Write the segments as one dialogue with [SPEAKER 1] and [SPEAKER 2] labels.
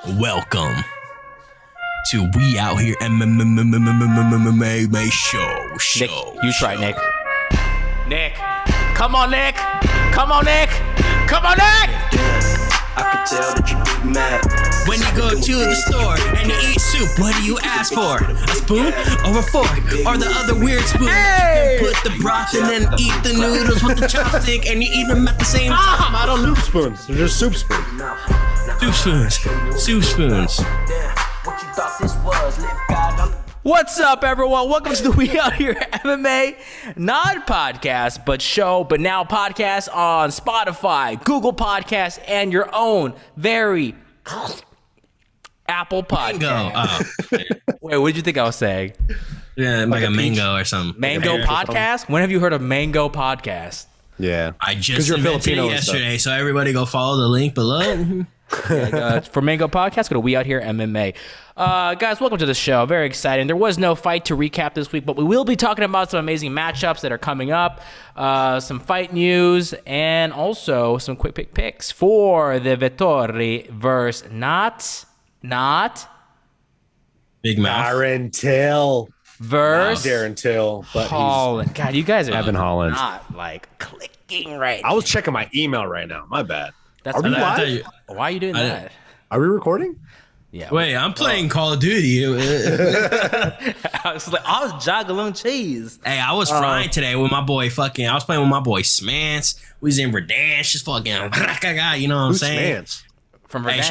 [SPEAKER 1] Welcome to We Out Here MMA show.
[SPEAKER 2] Nick, you try, Nick. Nick, come on, Nick. Come on, Nick. Come on, Nick.
[SPEAKER 3] I could tell that you big mad.
[SPEAKER 1] When you go to the store and you eat soup, what do you ask for? A spoon or a fork or the other weird spoon?
[SPEAKER 2] Hey!
[SPEAKER 1] You put the broth and then eat the noodles with the chopstick and you eat them at the same time.
[SPEAKER 4] I don't soup spoons. They're just soup spoons.
[SPEAKER 1] Soup spoons. Soup spoons.
[SPEAKER 3] What you thought this was? Live God on.
[SPEAKER 2] What's up, everyone? Welcome to the We Out Here MMA, not podcast, but show, but now podcast on Spotify, Google Podcasts, and your own very Apple Podcast. Wait, what did you think I was saying?
[SPEAKER 1] Yeah, like a mango or something.
[SPEAKER 2] Mango Podcast? When have you heard of Mango Podcast?
[SPEAKER 4] Yeah.
[SPEAKER 1] I just
[SPEAKER 4] you're
[SPEAKER 1] invented
[SPEAKER 4] Filipino
[SPEAKER 1] it
[SPEAKER 4] and stuff.
[SPEAKER 1] yesterday, so everybody go follow the link below.
[SPEAKER 2] For Mango Podcast, go to We Out Here MMA. Guys, welcome to the show. Very exciting. There was no fight to recap this week, but we will be talking about some amazing matchups that are coming up, some fight news, and also some quick picks for the Vettori versus not
[SPEAKER 1] Big mouth.
[SPEAKER 4] Darren Till.
[SPEAKER 2] versus
[SPEAKER 4] Darren Till. But
[SPEAKER 2] Holland. God, you guys are
[SPEAKER 4] Evan Holland.
[SPEAKER 2] not like clicking right.
[SPEAKER 4] I was checking my email right now. My bad.
[SPEAKER 2] That's
[SPEAKER 4] Are we
[SPEAKER 1] I thought
[SPEAKER 4] live?
[SPEAKER 1] you-
[SPEAKER 2] Why are you doing that?
[SPEAKER 4] Are we recording?
[SPEAKER 2] Yeah.
[SPEAKER 1] Wait, I'm playing Call of Duty.
[SPEAKER 2] I was juggling cheese.
[SPEAKER 1] Hey, I was frying today with my boy I was playing with my boy Smance. We was in Verdansk, just fucking, you know what I'm
[SPEAKER 4] Who's
[SPEAKER 1] saying?
[SPEAKER 4] Smance?
[SPEAKER 2] From
[SPEAKER 1] Hey,
[SPEAKER 2] Verdansk.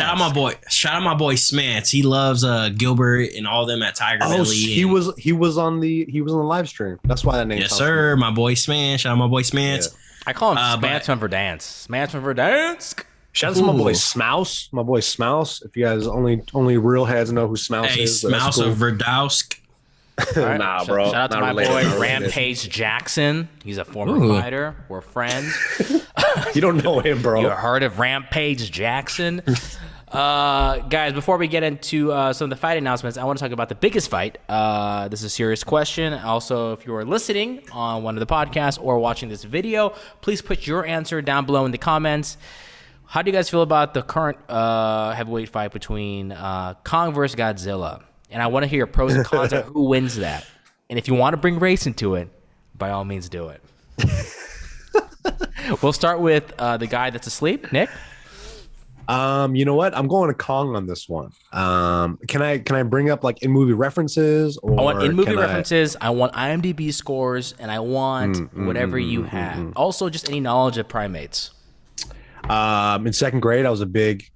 [SPEAKER 1] shout out my boy Smance. He loves Gilbert and all them at Tiger
[SPEAKER 4] Oh,
[SPEAKER 1] Belly.
[SPEAKER 4] he was on the live stream. That's why that name.
[SPEAKER 1] Yes,
[SPEAKER 4] sounds
[SPEAKER 1] sir. My boy Smance. Shout out my boy Smance.
[SPEAKER 2] I call him
[SPEAKER 1] but-
[SPEAKER 2] Smance from Verdansk. Smance from Verdansk.
[SPEAKER 4] Shout out to my boy
[SPEAKER 1] Ooh.
[SPEAKER 4] Smouse. My boy Smouse. If you guys only real heads know who Smouse
[SPEAKER 1] Hey,
[SPEAKER 4] is. but that's
[SPEAKER 1] Mouse
[SPEAKER 4] cool.
[SPEAKER 1] of Verdowsk.
[SPEAKER 2] All right.
[SPEAKER 4] Nah, bro.
[SPEAKER 2] Shout out to
[SPEAKER 4] Not
[SPEAKER 2] my
[SPEAKER 4] related, not
[SPEAKER 2] boy
[SPEAKER 4] related.
[SPEAKER 2] Rampage Jackson. He's a former
[SPEAKER 1] Ooh.
[SPEAKER 2] fighter. We're friends.
[SPEAKER 4] You don't know him, bro.
[SPEAKER 2] You heard of Rampage Jackson? Guys, before we get into some of the fight announcements, I want to talk about the biggest fight. This is a serious question. Also, if you are listening on one of the podcasts or watching this video, please put your answer down below in the comments. How do you guys feel about the current heavyweight fight between Kong versus Godzilla? And I want to hear your pros and cons of who wins that. And if you want to bring race into it, by all means do it. We'll start with the guy that's asleep, Nick.
[SPEAKER 4] You know what? I'm going to Kong on this one. Can I bring up like in movie references? Or
[SPEAKER 2] I want in-movie
[SPEAKER 4] can
[SPEAKER 2] references. I want IMDb scores, and I want whatever you have. Also, just any knowledge of primates.
[SPEAKER 4] In second grade, I was a big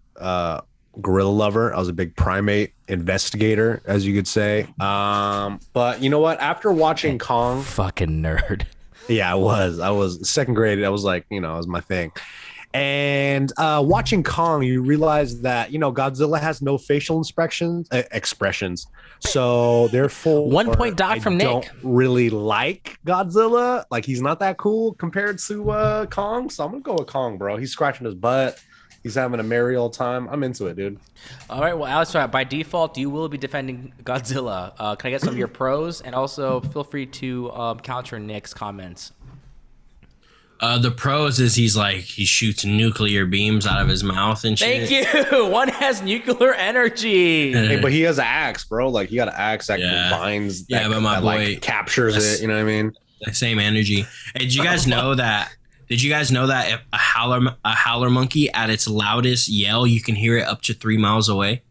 [SPEAKER 4] gorilla lover. I was a big primate investigator, as you could say. But you know what? After watching Kong,
[SPEAKER 2] Fucking nerd.
[SPEAKER 4] yeah, I was second grade. I was like, it was my thing. And watching Kong, you realize that Godzilla has no facial expressions. So therefore,
[SPEAKER 2] 1 point dot from Nick.
[SPEAKER 4] Don't really like Godzilla. Like he's not that cool compared to Kong. So I'm gonna go with Kong, bro. He's scratching his butt. He's having a merry old time. I'm into it, dude.
[SPEAKER 2] All right, well, Alex, by default, you will be defending Godzilla. Can I get some of your pros? And also, feel free to counter Nick's comments.
[SPEAKER 1] The pros is he shoots nuclear beams out of his mouth and shit.
[SPEAKER 2] Thank you. One has nuclear energy.
[SPEAKER 4] Hey, but he has an axe, bro. Like he got an axe that combines.
[SPEAKER 1] Yeah, but my boy
[SPEAKER 4] captures it. You know what I mean?
[SPEAKER 1] The same energy. Hey, did you guys know that? Did you guys know that if a howler monkey at its loudest yell, you can hear it up to 3 miles away?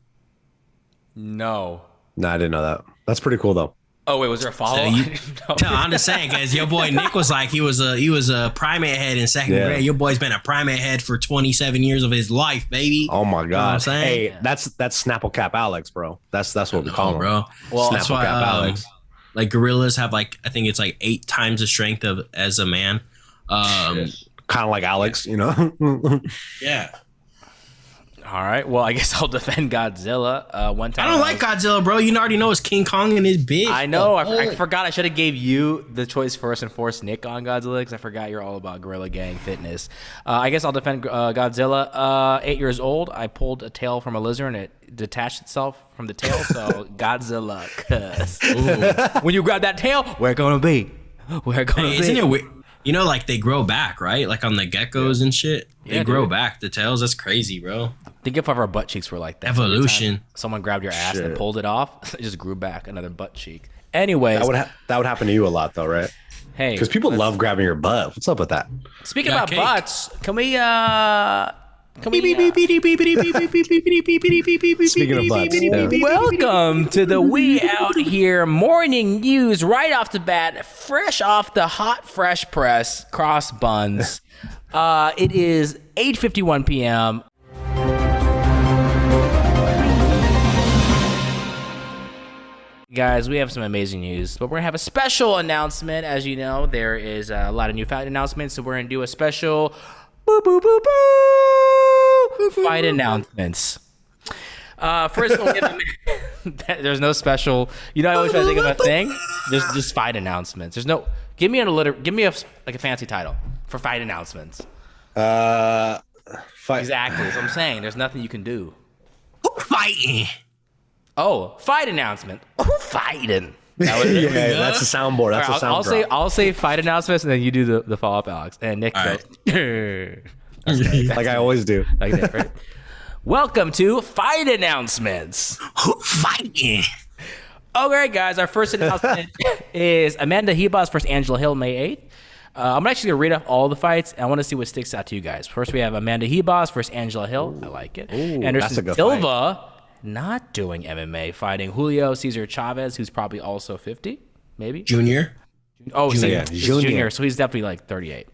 [SPEAKER 2] No.
[SPEAKER 4] No, I didn't know that. That's pretty cool, though.
[SPEAKER 2] Oh, wait, was there a follow-up?
[SPEAKER 1] No, I'm just saying, because your boy Nick was like he was a primate head in second grade. Your boy's been a primate head for 27 years of his life, baby.
[SPEAKER 4] Oh my
[SPEAKER 1] You know what I'm
[SPEAKER 4] god!
[SPEAKER 1] saying?
[SPEAKER 4] Hey, that's Snapple Cap Alex, bro. That's what we call him,
[SPEAKER 1] bro.
[SPEAKER 2] Well,
[SPEAKER 1] That's
[SPEAKER 4] Snapple
[SPEAKER 1] why
[SPEAKER 4] Cap Alex.
[SPEAKER 1] like gorillas have I think it's 8 times the strength as a man.
[SPEAKER 4] Kind of like Alex,
[SPEAKER 1] Yeah.
[SPEAKER 2] All right, well, I guess I'll defend Godzilla. One time
[SPEAKER 1] I don't like Godzilla, bro. You already know it's King Kong and it's big.
[SPEAKER 2] I know. I forgot. I should have gave you the choice first and forced Nick on Godzilla because I forgot you're all about Gorilla Gang fitness. I guess I'll defend Godzilla. 8 years old. I pulled a tail from a lizard and it detached itself from the tail. So Godzilla. Cause when you grab that tail, where it gonna be? Where it gonna be?
[SPEAKER 1] Isn't it weird? You know, like they grow back, right? Like on the geckos and shit. They
[SPEAKER 2] Yeah,
[SPEAKER 1] grow
[SPEAKER 2] dude.
[SPEAKER 1] back. The tails, that's crazy, bro.
[SPEAKER 2] Think if our butt cheeks were like that.
[SPEAKER 1] Evolution.
[SPEAKER 2] Every time someone grabbed your ass and
[SPEAKER 4] Shit.
[SPEAKER 2] pulled it off, it just grew back another butt cheek. Anyways,
[SPEAKER 4] That would happen to you a lot, though, right?
[SPEAKER 2] hey,
[SPEAKER 4] Because people love grabbing your butt. What's up with that?
[SPEAKER 2] speaking
[SPEAKER 1] Got
[SPEAKER 2] about
[SPEAKER 1] cake.
[SPEAKER 2] butts, can we
[SPEAKER 4] Speaking of butts, yeah.
[SPEAKER 2] welcome to the We Out Here morning news right off the bat, fresh off the hot fresh press cross buns. It is 8:51 p.m. Guys, we have some amazing news, but we're gonna have a special announcement. As you know, there is a lot of new fight announcements, so we're gonna do a special fight announcements. First of all, there's no special. You know, I always try to think of a thing. There's just fight announcements. There's no. Give me a fancy title for fight announcements.
[SPEAKER 4] Fight.
[SPEAKER 2] Exactly. That's what I'm saying. There's nothing you can do.
[SPEAKER 1] Who fighting?
[SPEAKER 2] Oh, fight announcement. Who fighting? That was it?
[SPEAKER 4] Yeah, that's a soundboard. That's
[SPEAKER 2] All
[SPEAKER 4] a
[SPEAKER 2] right,
[SPEAKER 4] sound
[SPEAKER 2] I'll
[SPEAKER 4] drop.
[SPEAKER 2] I'll say fight announcements, and then you do the follow up, Alex. And Nick
[SPEAKER 1] All
[SPEAKER 2] goes
[SPEAKER 4] like I always do.
[SPEAKER 2] like that, right? Welcome to fight announcements.
[SPEAKER 1] Who fighting?
[SPEAKER 2] All right, guys. Our first announcement is Amanda Hebos versus Angela Hill, May 8th. I'm actually gonna read off all the fights. And I want to see what sticks out to you guys. First, we have Amanda Hebos versus Angela Hill. I like it.
[SPEAKER 4] that's a
[SPEAKER 2] Anderson
[SPEAKER 4] good
[SPEAKER 2] Silva not doing MMA, fighting Julio Cesar Chavez, who's probably also 50, maybe.
[SPEAKER 1] Junior?
[SPEAKER 2] Oh,
[SPEAKER 4] Junior.
[SPEAKER 2] he's junior, so he's definitely like 38.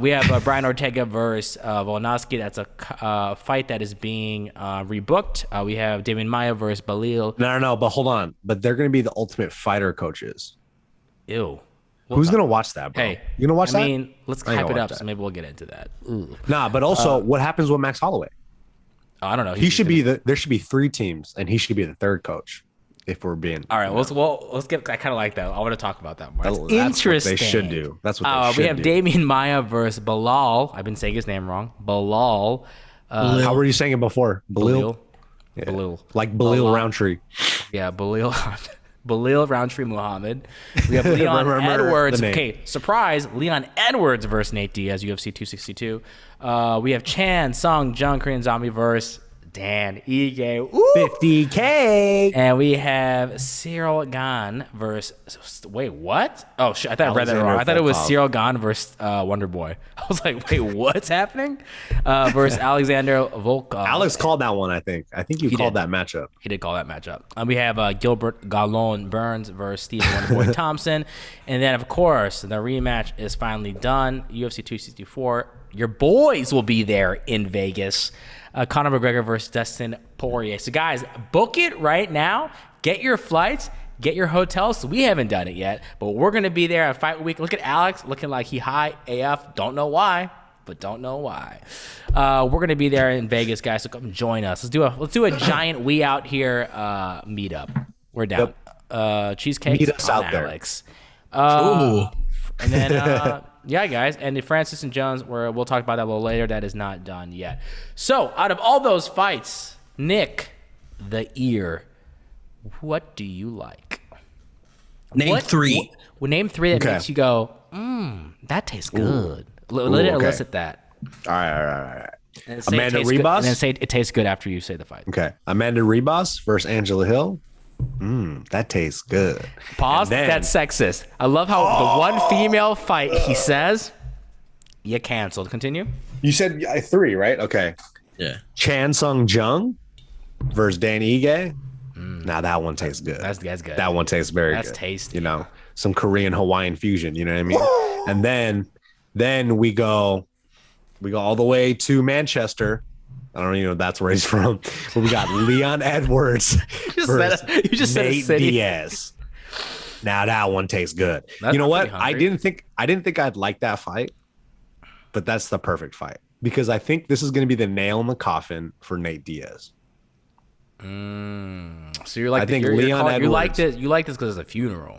[SPEAKER 2] We have Brian Ortega versus Volkanovski. That's a fight that is being rebooked. We have Damian Maia versus Balil.
[SPEAKER 4] No, but hold on. But they're going to be the Ultimate Fighter coaches.
[SPEAKER 2] Ew.
[SPEAKER 4] Who's going to watch that, bro?
[SPEAKER 2] Hey,
[SPEAKER 4] you going to watch that?
[SPEAKER 2] I mean, let's
[SPEAKER 4] I ain't
[SPEAKER 2] hype
[SPEAKER 4] gonna
[SPEAKER 2] it
[SPEAKER 4] watch
[SPEAKER 2] up, so
[SPEAKER 4] that.
[SPEAKER 2] maybe we'll get into that.
[SPEAKER 4] Nah, but also, what happens with Max Holloway?
[SPEAKER 2] I don't know.
[SPEAKER 4] He should be there should be 3 teams, and he should be the third coach. If we're being
[SPEAKER 2] All right, let's get. I kind of like that. I want to talk about that more. That's
[SPEAKER 4] That's
[SPEAKER 2] interesting.
[SPEAKER 4] what they should do. That's what they should
[SPEAKER 2] We have
[SPEAKER 4] do.
[SPEAKER 2] Damian Maia versus Bilal. I've been saying his name wrong. Bilal.
[SPEAKER 4] How were you saying it before? Balil? Yeah.
[SPEAKER 2] Balil.
[SPEAKER 4] Like Balil Roundtree.
[SPEAKER 2] Yeah, Balil Roundtree Muhammad. We have Leon
[SPEAKER 4] Remember
[SPEAKER 2] Edwards.
[SPEAKER 4] the name.
[SPEAKER 2] Okay, surprise. Leon Edwards versus Nate Diaz, UFC 262. We have Chan Sung Jung Korean Zombie versus Dan Ige. Ooh.
[SPEAKER 4] 50K.
[SPEAKER 2] And we have Cyril Gahn versus. Wait, what? Oh, shit. I thought I read that
[SPEAKER 4] Alexander
[SPEAKER 2] wrong. I thought it was
[SPEAKER 4] Volkov.
[SPEAKER 2] Cyril Gahn versus Wonder Boy. I was like, wait, what's happening? Versus Alexander Volkov.
[SPEAKER 4] Alex called that one, I think. I think you called
[SPEAKER 2] did.
[SPEAKER 4] that matchup.
[SPEAKER 2] He did call that matchup. We have Gilbert Galon Burns versus Stephen Wonderboy Thompson. And then, of course, the rematch is finally done. UFC 264. Your boys will be there in Vegas. Conor McGregor versus Dustin Poirier. So, guys, book it right now. Get your flights. Get your hotels. So we haven't done it yet, but we're going to be there at Fight Week. Look at Alex looking like he high AF. Don't know why, but don't know why. We're going to be there in Vegas, guys. So come join us. Let's do a giant We Out Here meetup. We're down. Cheesecake.
[SPEAKER 4] Meet us out there.
[SPEAKER 2] Alex.
[SPEAKER 1] Ooh.
[SPEAKER 2] And then, yeah, guys. And the Francis and Jones, we'll talk about that a little later. That is not done yet. So, out of all those fights, Nick, the ear, what do you like?
[SPEAKER 1] Name 3.
[SPEAKER 2] Name 3 that
[SPEAKER 4] Okay.
[SPEAKER 2] makes you go, that tastes good. Let it
[SPEAKER 4] okay.
[SPEAKER 2] elicit that.
[SPEAKER 4] All right.
[SPEAKER 2] And then say it
[SPEAKER 4] Amanda
[SPEAKER 2] tastes good-
[SPEAKER 4] Ribas?
[SPEAKER 2] And then say it tastes good after you say the fight.
[SPEAKER 4] Okay. Amanda Ribas versus Angela Hill. That tastes good.
[SPEAKER 2] Pause.
[SPEAKER 4] And then-
[SPEAKER 2] That's sexist. I love how the one female fight he says, you canceled. Continue.
[SPEAKER 4] You said 3, right? Okay.
[SPEAKER 1] Yeah.
[SPEAKER 4] Chan Sung Jung versus Dan Ige. Now that one tastes good.
[SPEAKER 2] That's good.
[SPEAKER 4] That one tastes very good.
[SPEAKER 2] That's tasty.
[SPEAKER 4] You know, some Korean Hawaiian fusion. You know what I mean? And then we go all the way to Manchester. I don't even know if that's where he's from. But we got Leon Edwards versus
[SPEAKER 2] you just said a
[SPEAKER 4] Nate
[SPEAKER 2] city.
[SPEAKER 4] Diaz. Now that one tastes good.
[SPEAKER 2] That's
[SPEAKER 4] you know what?
[SPEAKER 2] pretty
[SPEAKER 4] I
[SPEAKER 2] hungry.
[SPEAKER 4] didn't think I'd like that fight, but that's the perfect fight because I think this is going to be the nail in the coffin for Nate Diaz.
[SPEAKER 2] So you're like,
[SPEAKER 4] I think Leon
[SPEAKER 2] you like
[SPEAKER 4] Edwards-
[SPEAKER 2] this. You like this because it's a funeral.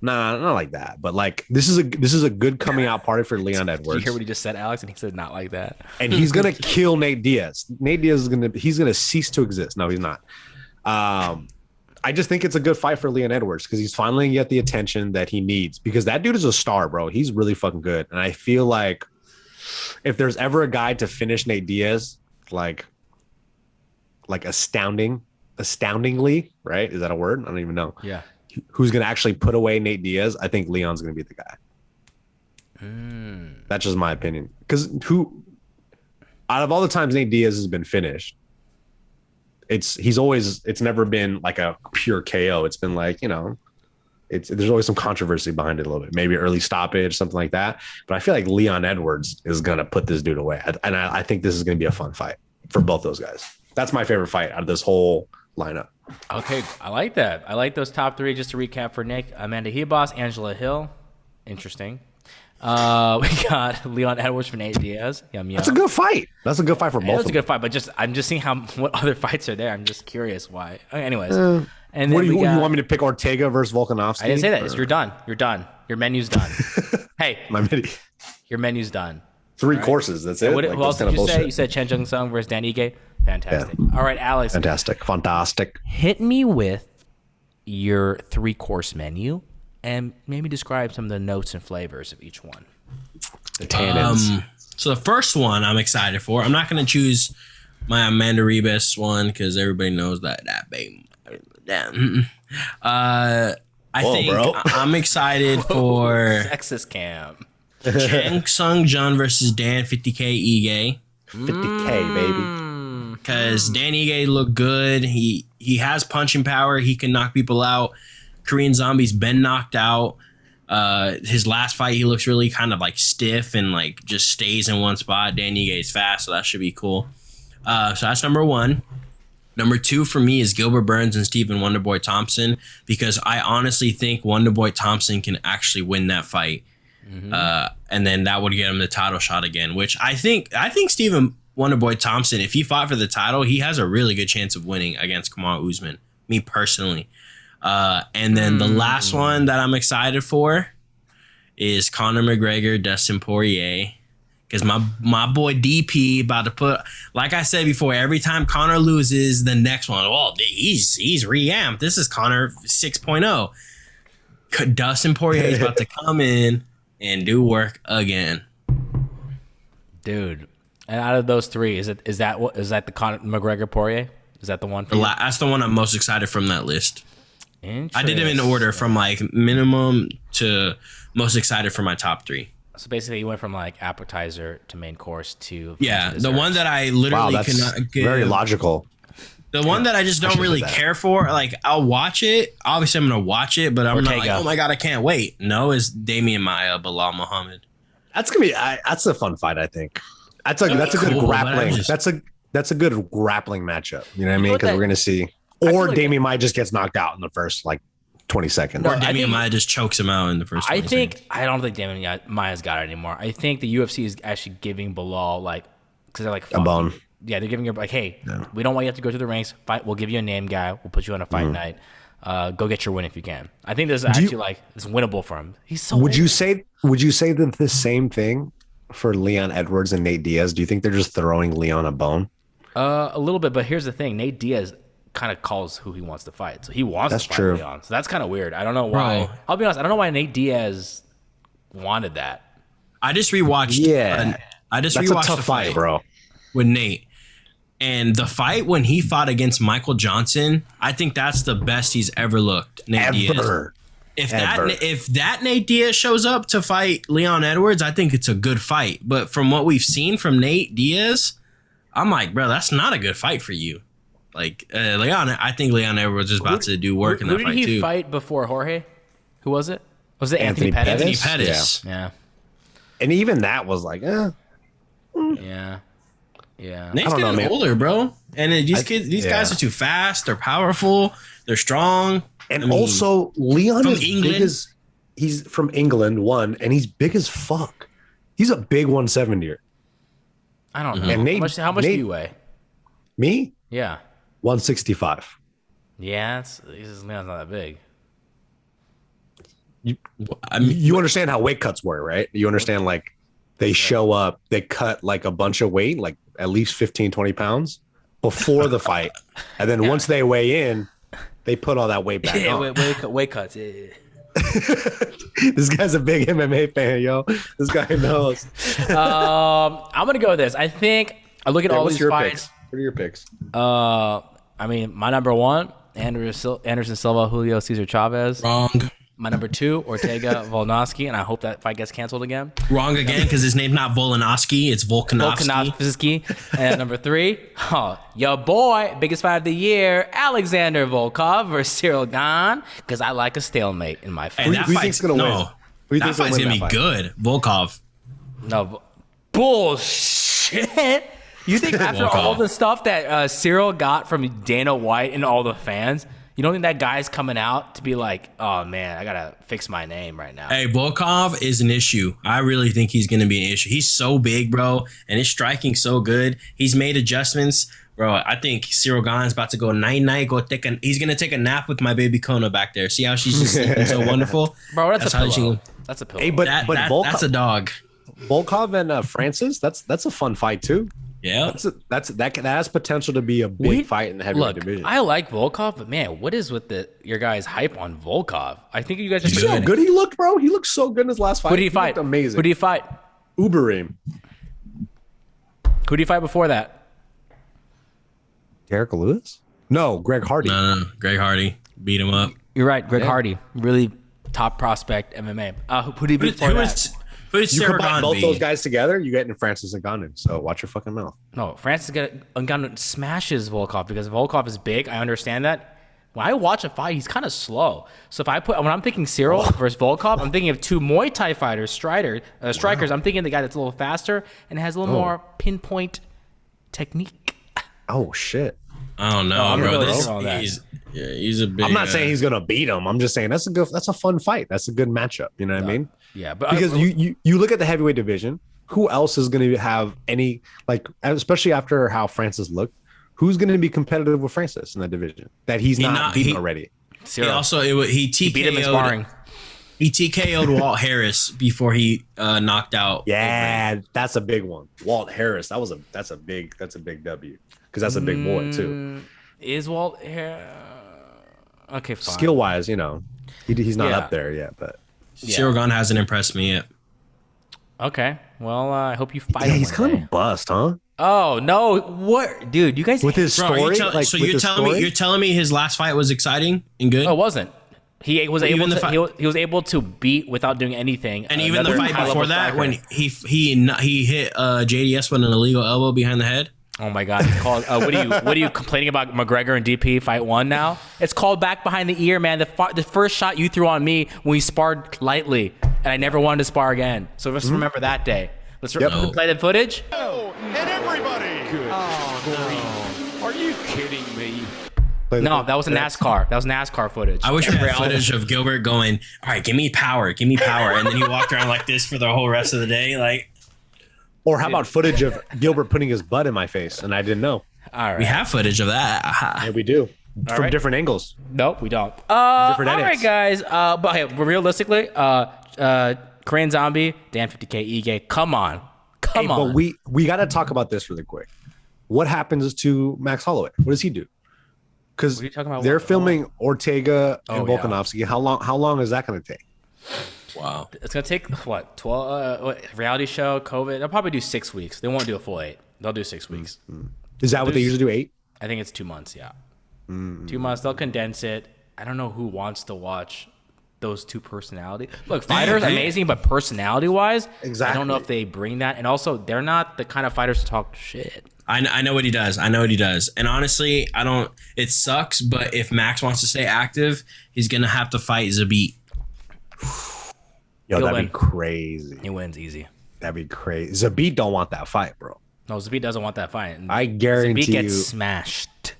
[SPEAKER 4] Nah, not like that. But like this is a good coming out party for Leon
[SPEAKER 2] Did you
[SPEAKER 4] Edwards,
[SPEAKER 2] hear what he just said, Alex? And he said not like that.
[SPEAKER 4] and he's gonna kill Nate Diaz. Nate Diaz is gonna cease to exist. No, he's not. I just think it's a good fight for Leon Edwards because he's finally gonna get the attention that he needs because that dude is a star, bro. He's really fucking good. And I feel like if there's ever a guy to finish Nate Diaz, like astoundingly, right? Is that a word? I don't even know.
[SPEAKER 2] Yeah.
[SPEAKER 4] Who's gonna actually put away Nate Diaz? I think Leon's gonna be the guy. That's just my opinion. Because out of all the times Nate Diaz has been finished, it's never been like a pure KO. It's been like, there's always some controversy behind it a little bit, maybe early stoppage, something like that. But I feel like Leon Edwards is gonna put this dude away, and I think this is gonna be a fun fight for both those guys. That's my favorite fight out of this whole lineup.
[SPEAKER 2] Okay, I like that. I like those top 3. Just to recap for Nick: Amanda Hebos, Angela Hill. Interesting. We got Leon Edwards for Nate Diaz. Yum, yum.
[SPEAKER 4] That's a good fight. That's a good fight for both.
[SPEAKER 2] That's a good fight, but I'm just seeing what other fights are there. I'm just curious why. Anyways,
[SPEAKER 4] and then you want me to pick Ortega versus Volkanovski?
[SPEAKER 2] I didn't say that. You're done. You're done. Your menu's done. Hey, your menu's done.
[SPEAKER 4] 3 courses. That's it.
[SPEAKER 2] Who else did you say? You said Chen Jung Sung versus Dan Ige. Fantastic. Yeah. All right, Alex.
[SPEAKER 4] Fantastic.
[SPEAKER 2] Hit me with your 3-course menu and maybe describe some of the notes and flavors of each one.
[SPEAKER 4] The tannins.
[SPEAKER 1] So the first one I'm excited for. I'm not going to choose my Amanda Ribas one because everybody knows that baby. I think bro. I'm excited for
[SPEAKER 2] Texas Cam.
[SPEAKER 1] Chang Sung Jun versus Dan 50K Ige.
[SPEAKER 4] 50K, baby.
[SPEAKER 1] Because Dan Ige looked good. He has punching power. He can knock people out. Korean Zombie's been knocked out. His last fight, he looks really kind of like stiff and like just stays in one spot. Dan Ige is fast, so that should be cool. So that's number 1. Number 2 for me is Gilbert Burns and Stephen Wonderboy Thompson because I honestly think Wonderboy Thompson can actually win that fight. And then that would get him the title shot again, which I think Stephen Wonderboy Thompson, if he fought for the title, he has a really good chance of winning against Kamaru Usman, me personally. And then the last one that I'm excited for is Conor McGregor, Dustin Poirier. Because my boy DP about to put, like I said before, every time Conor loses, the next one, well, he's reamped. This is Conor 6.0. Dustin Poirier is about to come in and do work again.
[SPEAKER 2] Dude. And out of those 3, is that the Conor McGregor Poirier? Is that the one?
[SPEAKER 1] That's the one I'm most excited from that list. I did them in order from like minimum to most excited for my top 3.
[SPEAKER 2] So basically, you went from like appetizer to main course to
[SPEAKER 1] the one that I literally cannot give.
[SPEAKER 4] Very logical.
[SPEAKER 1] The one that I just don't really care for. Like I'll watch it. Obviously, I'm gonna watch it, but I'm not like, oh my god, I can't wait. No, is Damian Maia, Bilal Muhammad.
[SPEAKER 4] That's gonna be. That's a fun fight. I think. That's a good grappling. That's a good grappling matchup. You know what I mean? Because we're gonna see. Or like Damian Maia just gets knocked out in the first 20 seconds.
[SPEAKER 1] Or Damian Maia just chokes him out in the first 20 seconds.
[SPEAKER 2] I don't think Damian Maia's got it anymore. I think the UFC is actually giving Bilal because they're like
[SPEAKER 4] a bone.
[SPEAKER 2] Yeah, they're giving her like, hey, we don't want you to have to go through the ranks. Fight. We'll give you a name guy. We'll put you on a fight night. Go get your win if you can. I think this is actually it's winnable for him. He's so.
[SPEAKER 4] Would you say that the same thing for Leon Edwards and Nate Diaz? Do you think they're just throwing Leon a bone?
[SPEAKER 2] A little bit, but here's the thing: Nate Diaz kind of calls who he wants to fight, so he wants to fight Leon. So that's kind of weird. I don't know why. Bro. I'll be honest. I don't know why Nate Diaz wanted that.
[SPEAKER 1] I just rewatched.
[SPEAKER 4] Yeah,
[SPEAKER 1] that's a tough fight, bro, with Nate. And the fight when he fought against Michael Johnson, I think that's the best he's ever looked. Nate Diaz. If that Nate Diaz shows up to fight Leon Edwards, I think it's a good fight. But from what we've seen from Nate Diaz, I'm like, bro, that's not a good fight for you. Like I think Leon Edwards is about to do work in that fight too.
[SPEAKER 2] Who did he fight before Jorge? Who was it? Was it Anthony Pettis?
[SPEAKER 1] Anthony Pettis.
[SPEAKER 2] Yeah.
[SPEAKER 4] And even that was like,
[SPEAKER 2] Yeah.
[SPEAKER 1] Nate's getting older, bro. And these guys are too fast. They're powerful. They're strong.
[SPEAKER 4] And also, Leon is England. He's from England, and he's big as fuck. He's a big 170er.
[SPEAKER 2] I don't know. And Nate, how much do you weigh?
[SPEAKER 4] Me?
[SPEAKER 2] Yeah.
[SPEAKER 4] 165.
[SPEAKER 2] Yeah, Leon's not that big.
[SPEAKER 4] You understand how weight cuts were, right? You understand they show up, they cut a bunch of weight, at least 15, 20 pounds before the fight. And then once they weigh in, They put all that weight back
[SPEAKER 2] Yeah,
[SPEAKER 4] on.
[SPEAKER 2] weight cuts. Yeah.
[SPEAKER 4] This guy's a big MMA fan, yo. This guy knows.
[SPEAKER 2] I'm gonna go with this. I think I look at all
[SPEAKER 4] What's
[SPEAKER 2] these
[SPEAKER 4] your
[SPEAKER 2] fights.
[SPEAKER 4] picks? What are your picks?
[SPEAKER 2] I mean, my number one, Anderson Silva, Julio Cesar Chavez.
[SPEAKER 1] Wrong.
[SPEAKER 2] My number two, Ortega Volkanovski, and I hope that fight gets canceled again.
[SPEAKER 1] Wrong again because his name's not Volkanovski. It's Volkanovski.
[SPEAKER 2] Volkanovski. And number three, your boy, biggest fight of the year, Alexander Volkov versus Cyril Gane, because I like a stalemate in my fight.
[SPEAKER 1] And that
[SPEAKER 4] Who you
[SPEAKER 1] fight's
[SPEAKER 4] think's gonna win?
[SPEAKER 1] no.
[SPEAKER 4] Who you
[SPEAKER 1] That
[SPEAKER 4] think's gonna
[SPEAKER 1] fight's
[SPEAKER 4] win
[SPEAKER 1] gonna be
[SPEAKER 4] that fight?
[SPEAKER 1] good. Volkov.
[SPEAKER 2] No, bullshit. You think after all the stuff that Cyril got from Dana White and all the fans, you don't think that guy's coming out to be like, oh man, I gotta fix my name right now?
[SPEAKER 1] Hey, Volkov is an issue. I really think he's going to be an issue. He's so big, bro, and his striking so good. He's made adjustments, bro. I think Cyril Gane's about to go night. He's going to take a nap with my baby Kona back there. See how she's just sleeping so wonderful,
[SPEAKER 2] Bro, that's a
[SPEAKER 1] how
[SPEAKER 2] pillow. That's a pillow.
[SPEAKER 4] Hey, but Volkov,
[SPEAKER 1] that's a dog.
[SPEAKER 4] Volkov and Francis, that's a fun fight too.
[SPEAKER 1] Yeah,
[SPEAKER 4] That has potential to be a big fight in the heavyweight division.
[SPEAKER 2] I like Volkov, but man, what is with your guys' hype on Volkov? I think you guys are
[SPEAKER 4] You see how good he looked, bro? He looked so good in his last fight.
[SPEAKER 2] Who did he fight?
[SPEAKER 4] Looked amazing.
[SPEAKER 2] Who did he fight?
[SPEAKER 4] Uberim.
[SPEAKER 2] Who did he fight before that?
[SPEAKER 4] Derek Lewis? No, Greg Hardy.
[SPEAKER 1] no. Greg Hardy beat him up.
[SPEAKER 2] You're right, Greg Hardy, really top prospect MMA. Who did he beat before that?
[SPEAKER 1] Who did
[SPEAKER 4] You
[SPEAKER 1] Cyril
[SPEAKER 4] combine
[SPEAKER 1] Gane
[SPEAKER 4] both
[SPEAKER 1] beat?
[SPEAKER 4] those guys together, you get in Francis and Gane. So watch your fucking mouth.
[SPEAKER 2] No, Francis Ngannou smashes Volkov because Volkov is big. I understand that. When I watch a fight, he's kind of slow. So when I'm thinking Cyril versus Volkov, I'm thinking of two Muay Thai fighters, strikers. I'm thinking the guy that's a little faster and has a little more pinpoint technique.
[SPEAKER 4] Oh shit.
[SPEAKER 1] I don't know,
[SPEAKER 2] I'm
[SPEAKER 1] bro.
[SPEAKER 2] really sure on that.
[SPEAKER 1] He's a big.
[SPEAKER 4] I'm not saying he's gonna beat him. I'm just saying that's a fun fight. That's a good matchup. You know what I mean?
[SPEAKER 2] Yeah, but
[SPEAKER 4] Because you look at the heavyweight division, who else is going to have any, like, especially after how Francis looked, who's going to be competitive with Francis in that division that he's not beaten already?
[SPEAKER 1] He
[SPEAKER 2] Cyril.
[SPEAKER 1] also he
[SPEAKER 2] beat him in
[SPEAKER 1] TKO'd
[SPEAKER 2] sparring.
[SPEAKER 1] He TKO'd Walt Harris before he knocked out.
[SPEAKER 4] Yeah, that's a big one. Walt Harris, that's a big W because that's a big boy too.
[SPEAKER 2] Is Walt here? Okay, fine.
[SPEAKER 4] Skill wise, he's not
[SPEAKER 2] Yeah.
[SPEAKER 4] up there yet, but
[SPEAKER 1] Cyril Gane hasn't impressed me yet.
[SPEAKER 2] Okay, well, I hope you fight
[SPEAKER 4] yeah,
[SPEAKER 2] him
[SPEAKER 4] he's
[SPEAKER 2] one
[SPEAKER 4] kind
[SPEAKER 2] day.
[SPEAKER 4] of bust, huh?
[SPEAKER 2] Oh no! What, dude? You guys
[SPEAKER 4] With his
[SPEAKER 1] Bro,
[SPEAKER 4] story,
[SPEAKER 1] so you're telling me his last fight was exciting and good?
[SPEAKER 2] Oh, it wasn't. He was able
[SPEAKER 1] even the
[SPEAKER 2] to.
[SPEAKER 1] fight-
[SPEAKER 2] He was able to beat without doing anything.
[SPEAKER 1] And even the
[SPEAKER 2] another
[SPEAKER 1] fight
[SPEAKER 2] high-level
[SPEAKER 1] before that,
[SPEAKER 2] striker.
[SPEAKER 1] when he hit JDS with an illegal elbow behind the head.
[SPEAKER 2] Oh my God! It's called. What are you complaining about McGregor and DP fight one now? It's called back behind the ear, man. The first shot you threw on me when we sparred lightly, and I never wanted to spar again. So let's remember that day. Let's play the footage.
[SPEAKER 5] And everybody. Oh, no. Are you kidding me?
[SPEAKER 2] No, that was a NASCAR. That was NASCAR footage.
[SPEAKER 1] I wish we had footage of Gilbert going, all right, give me power. And then he walked around like this for the whole rest of the day. Like,
[SPEAKER 4] Or how about footage of Gilbert putting his butt in my face and I didn't know?
[SPEAKER 2] All right.
[SPEAKER 1] we have footage of that.
[SPEAKER 4] Yeah, we do. From
[SPEAKER 2] right.
[SPEAKER 4] different angles.
[SPEAKER 2] Nope, we don't.
[SPEAKER 4] Different
[SPEAKER 2] All right,
[SPEAKER 4] edits.
[SPEAKER 2] guys. But hey, realistically, Korean Zombie, Dan 50K, Ige, come on.
[SPEAKER 4] Hey, but we got to talk about this really quick. What happens to Max Holloway? What does he do? Because
[SPEAKER 2] What are you talking about?
[SPEAKER 4] they're filming Ortega and
[SPEAKER 2] yeah.
[SPEAKER 4] Volkanovski. How long is that going to take?
[SPEAKER 1] Wow.
[SPEAKER 2] It's going to take, 12, reality show, COVID. They'll probably do 6 weeks. They won't do a full 8. They'll do 6 weeks.
[SPEAKER 4] Is that what they usually do? 8?
[SPEAKER 2] I think it's 2 months, yeah. 2 months. They'll condense it. I don't know who wants to watch those two personalities. Look, fighters, amazing, but personality-wise, I don't know
[SPEAKER 4] Exactly.
[SPEAKER 2] if they bring that. And also, they're not the kind of fighters to talk shit.
[SPEAKER 1] I know what he does. And honestly, it sucks, but if Max wants to stay active, he's going to have to fight Zabit.
[SPEAKER 4] Yo,
[SPEAKER 2] He'll
[SPEAKER 4] that'd
[SPEAKER 2] win.
[SPEAKER 4] be crazy.
[SPEAKER 2] He wins easy.
[SPEAKER 4] That'd be crazy. Zabit don't want that fight, bro.
[SPEAKER 2] No, Zabit doesn't want that fight.
[SPEAKER 4] I guarantee
[SPEAKER 2] Zabit gets
[SPEAKER 4] you-
[SPEAKER 2] smashed.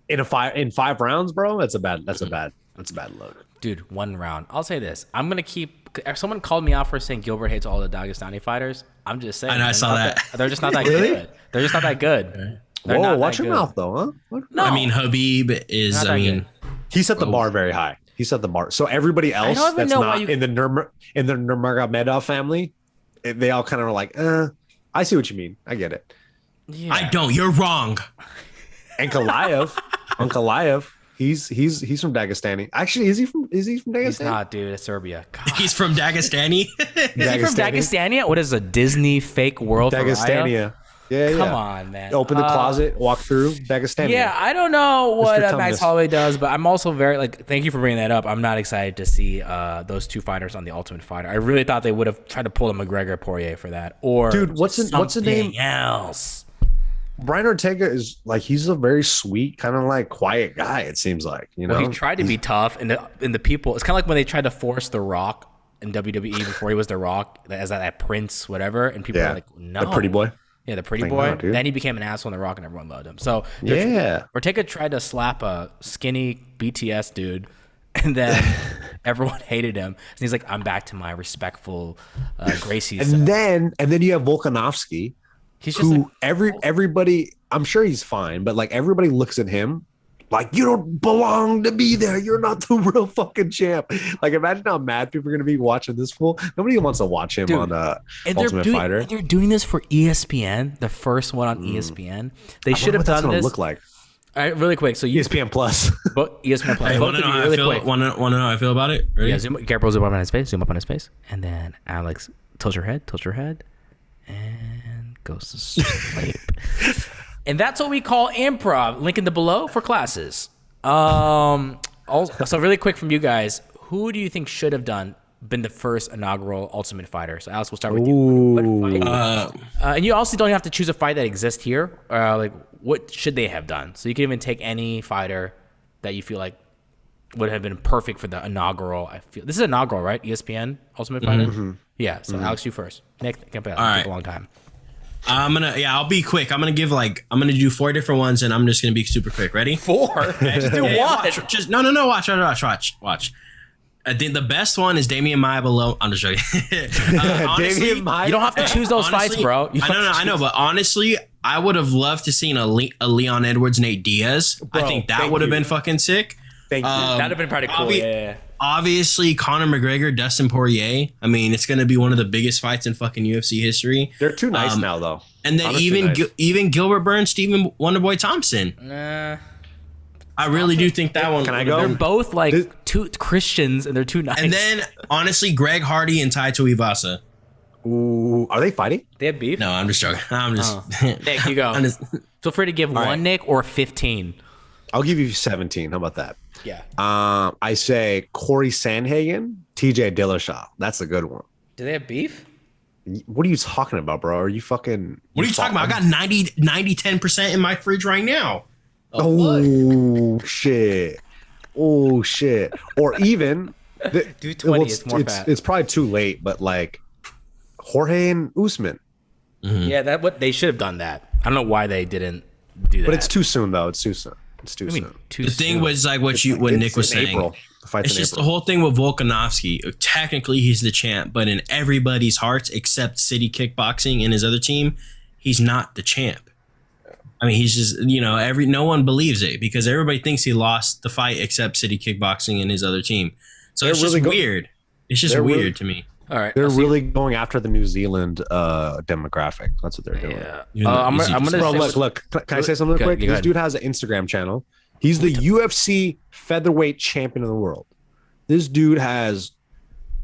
[SPEAKER 4] In 5 rounds, bro. That's a bad look.
[SPEAKER 2] Dude, 1 round. I'll say this. I'm going to keep... If someone called me out for saying Gilbert hates all the Dagestani fighters, I'm just saying.
[SPEAKER 1] I know, I
[SPEAKER 2] they're
[SPEAKER 1] saw
[SPEAKER 2] not
[SPEAKER 1] that.
[SPEAKER 2] They're just not that good. They're just not that good. They're
[SPEAKER 4] Whoa,
[SPEAKER 2] not
[SPEAKER 4] watch
[SPEAKER 2] that
[SPEAKER 4] your
[SPEAKER 2] good.
[SPEAKER 4] mouth though, huh? What?
[SPEAKER 2] No.
[SPEAKER 1] I mean, Habib is,
[SPEAKER 2] Not that good.
[SPEAKER 4] He set the bar very high. He set the bar. So everybody else
[SPEAKER 2] don't even
[SPEAKER 4] that's
[SPEAKER 2] know why
[SPEAKER 4] not
[SPEAKER 2] you-
[SPEAKER 4] in the Nurmagomedov family, they all kind of are like, I see what you mean. I get it.
[SPEAKER 2] Yeah.
[SPEAKER 1] I don't. You're wrong.
[SPEAKER 4] And Ankalaev, He's from Dagestani. Actually, is he from Dagestan?
[SPEAKER 2] He's not, dude. It's Serbia. God.
[SPEAKER 1] He's from Dagestani.
[SPEAKER 2] Is he from Dagestania? What is a Disney fake world?
[SPEAKER 4] Dagestania. Yeah.
[SPEAKER 2] Come on, man.
[SPEAKER 4] Open the closet, walk through Dagestania.
[SPEAKER 2] Yeah, I don't know what
[SPEAKER 4] Mr.
[SPEAKER 2] Max
[SPEAKER 4] Tumnus.
[SPEAKER 2] Holloway does, but I'm also very like. Thank you for bringing that up. I'm not excited to see those two fighters on the Ultimate Fighter. I really thought they would have tried to pull a McGregor Poirier for that, or
[SPEAKER 4] Dude, what's the name?
[SPEAKER 2] something else.
[SPEAKER 4] Brian Ortega is like, he's a very sweet, kind of like quiet guy. It seems like, you know.
[SPEAKER 2] Well, he tried to be tough, and the people. It's kind of like when they tried to force The Rock in WWE before he was The Rock as that Prince, whatever, and people were like, no,
[SPEAKER 4] the pretty boy.
[SPEAKER 2] Yeah, the pretty
[SPEAKER 4] Like,
[SPEAKER 2] boy.
[SPEAKER 4] no, dude.
[SPEAKER 2] Then he became an asshole in The Rock, and everyone loved him. So
[SPEAKER 4] Yeah.
[SPEAKER 2] Ortega tried to slap a skinny BTS dude, and then everyone hated him. And he's like, "I'm back to my respectful Gracie."
[SPEAKER 4] And then you have Volkanovski,
[SPEAKER 2] He's just
[SPEAKER 4] who
[SPEAKER 2] like,
[SPEAKER 4] everybody, I'm sure he's fine, but like everybody looks at him like, you don't belong to be there. You're not the real fucking champ. Like, imagine how mad people are gonna be watching this fool. Nobody wants to watch him on Ultimate Fighter.
[SPEAKER 2] And they're doing this for ESPN, the first one on ESPN. They should have
[SPEAKER 4] That's
[SPEAKER 2] done
[SPEAKER 4] gonna
[SPEAKER 2] this.
[SPEAKER 4] look like
[SPEAKER 2] All right, really quick. So
[SPEAKER 4] ESPN Plus.
[SPEAKER 2] ESPN Plus.
[SPEAKER 1] Hey,
[SPEAKER 2] Both
[SPEAKER 1] want
[SPEAKER 2] of
[SPEAKER 1] to
[SPEAKER 2] you,
[SPEAKER 1] know how I
[SPEAKER 2] really
[SPEAKER 1] feel?
[SPEAKER 2] quick.
[SPEAKER 1] Want to know how I feel about it? Ready?
[SPEAKER 2] Yeah, Gabriel, zoom up on his face. Zoom up on his face, and then Alex, tilt your head, and goes to sleep. And that's what we call improv. Link in the below for classes. Also, so really quick from you guys, who do you think should have been the first inaugural Ultimate Fighter? So Alex, we'll start with you. What fight? And you also don't have to choose a fight that exists here. Like, what should they have done? So you can even take any fighter that you feel like would have been perfect for the inaugural. I feel this is inaugural, right? ESPN Ultimate Fighter.
[SPEAKER 4] Mm-hmm.
[SPEAKER 2] Yeah. So Alex, you first. Nick, take
[SPEAKER 1] right.
[SPEAKER 2] a long time.
[SPEAKER 1] I'll be quick. I'm gonna do 4 different ones, and I'm just gonna be super quick. Ready?
[SPEAKER 2] 4. Just do one.
[SPEAKER 1] Watch. No. Watch. I think the best one is Damian Maia below. I'm just joking. Honestly,
[SPEAKER 4] Damian Maia?
[SPEAKER 2] You don't have to choose those fights, bro.
[SPEAKER 1] I know, but honestly, I would have loved to seen a Leon Edwards, Nate Diaz. I think that would have been fucking sick.
[SPEAKER 4] Thank you.
[SPEAKER 2] That'd have been pretty cool. Yeah.
[SPEAKER 1] Obviously, Conor McGregor, Dustin Poirier. I mean, it's going to be one of the biggest fights in fucking UFC history.
[SPEAKER 4] They're too nice now, though.
[SPEAKER 1] And then even Gilbert Burns, Stephen Wonderboy Thompson. I really do think that one.
[SPEAKER 4] Can I go?
[SPEAKER 2] They're both like two Christians, and they're too nice.
[SPEAKER 1] And then, honestly, Greg Hardy and Tai Tuivasa.
[SPEAKER 4] Ooh, are they fighting?
[SPEAKER 2] they have beef.
[SPEAKER 1] No, I'm just joking. I'm just.
[SPEAKER 2] Nick, you go. Feel free to give one,
[SPEAKER 4] right.
[SPEAKER 2] Nick, or 15.
[SPEAKER 4] I'll give you 17. How about that?
[SPEAKER 2] Yeah.
[SPEAKER 4] I say Corey Sandhagen, TJ Dillashaw. That's a good one.
[SPEAKER 2] Do they have beef?
[SPEAKER 4] What are you talking about, bro? Are you fucking?
[SPEAKER 1] What are you talking about? I got 10% in my fridge right now.
[SPEAKER 4] Oh shit! Oh shit! Or even
[SPEAKER 2] Do 20. It's more fat.
[SPEAKER 4] It's probably too late, but like Jorge and Usman.
[SPEAKER 2] Yeah, they should have done that. I don't know why they didn't do that.
[SPEAKER 4] But it's too soon, though. It's too soon. It's too soon.
[SPEAKER 1] The thing was like what Nick was saying.
[SPEAKER 4] April. The fight's
[SPEAKER 1] It's
[SPEAKER 4] in
[SPEAKER 1] just
[SPEAKER 4] April.
[SPEAKER 1] the whole thing with Volkanovski. Technically, he's the champ, but in everybody's hearts, except City Kickboxing and his other team, he's not the champ. I mean, he's just no one believes it because everybody thinks he lost the fight except City Kickboxing and his other team. So it's just weird. It's just weird to me.
[SPEAKER 2] All right.
[SPEAKER 4] They're really going after the New Zealand demographic. That's what they're doing.
[SPEAKER 2] Yeah. I'm gonna
[SPEAKER 4] Bro,
[SPEAKER 2] say,
[SPEAKER 4] look. Can I say something real quick?
[SPEAKER 2] go
[SPEAKER 4] This
[SPEAKER 2] ahead.
[SPEAKER 4] dude has an Instagram channel. He's the UFC featherweight champion of the world. This dude has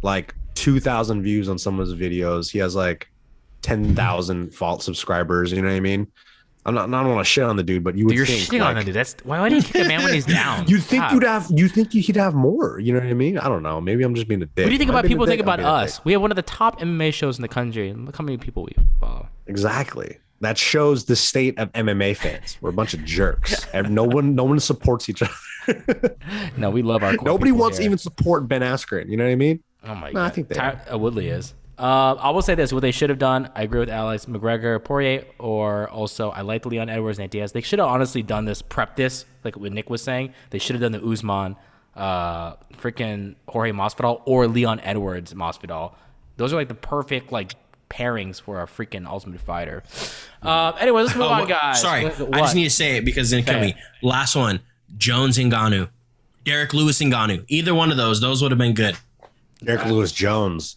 [SPEAKER 4] like 2,000 views on some of his videos. He has like 10,000 subscribers. You know what I mean? I don't want to shit on the dude, but you would
[SPEAKER 2] You're
[SPEAKER 4] think
[SPEAKER 2] shitting on
[SPEAKER 4] like,
[SPEAKER 2] him, dude. Why do you kick a man when he's down?
[SPEAKER 4] you think
[SPEAKER 2] Stop.
[SPEAKER 4] he'd have more. You know what I mean? I don't know. Maybe I'm just being a dick.
[SPEAKER 2] What do you think
[SPEAKER 4] Am I
[SPEAKER 2] about
[SPEAKER 4] being
[SPEAKER 2] people
[SPEAKER 4] a dick?
[SPEAKER 2] think about
[SPEAKER 4] I'm being a
[SPEAKER 2] us?
[SPEAKER 4] dick.
[SPEAKER 2] We have one of the top MMA shows in the country. And look how many people we follow.
[SPEAKER 4] Exactly. That shows the state of MMA fans. We're a bunch of jerks. And no one supports each other.
[SPEAKER 2] No, we love our core
[SPEAKER 4] Nobody
[SPEAKER 2] people
[SPEAKER 4] wants to
[SPEAKER 2] here.
[SPEAKER 4] even support Ben Askren. You know what I mean?
[SPEAKER 2] Oh my
[SPEAKER 4] No,
[SPEAKER 2] god.
[SPEAKER 4] I think they are.
[SPEAKER 2] Woodley is. I will say this: what they should have done. I agree with Alex McGregor, Poirier, or also I like Leon Edwards and Nate Diaz. They should have honestly done this, prep this, like what Nick was saying. They should have done the Usman, freaking Jorge Masvidal, or Leon Edwards Masvidal. Those are like the perfect like pairings for a freaking Ultimate Fighter. Anyway, let's move on, guys.
[SPEAKER 1] Sorry,
[SPEAKER 2] What?
[SPEAKER 1] I just need to say it because then kill me. Last one, Jones Ngannou, Derek Lewis Ngannou. Either one of those would have been good.
[SPEAKER 4] Derek Lewis Jones.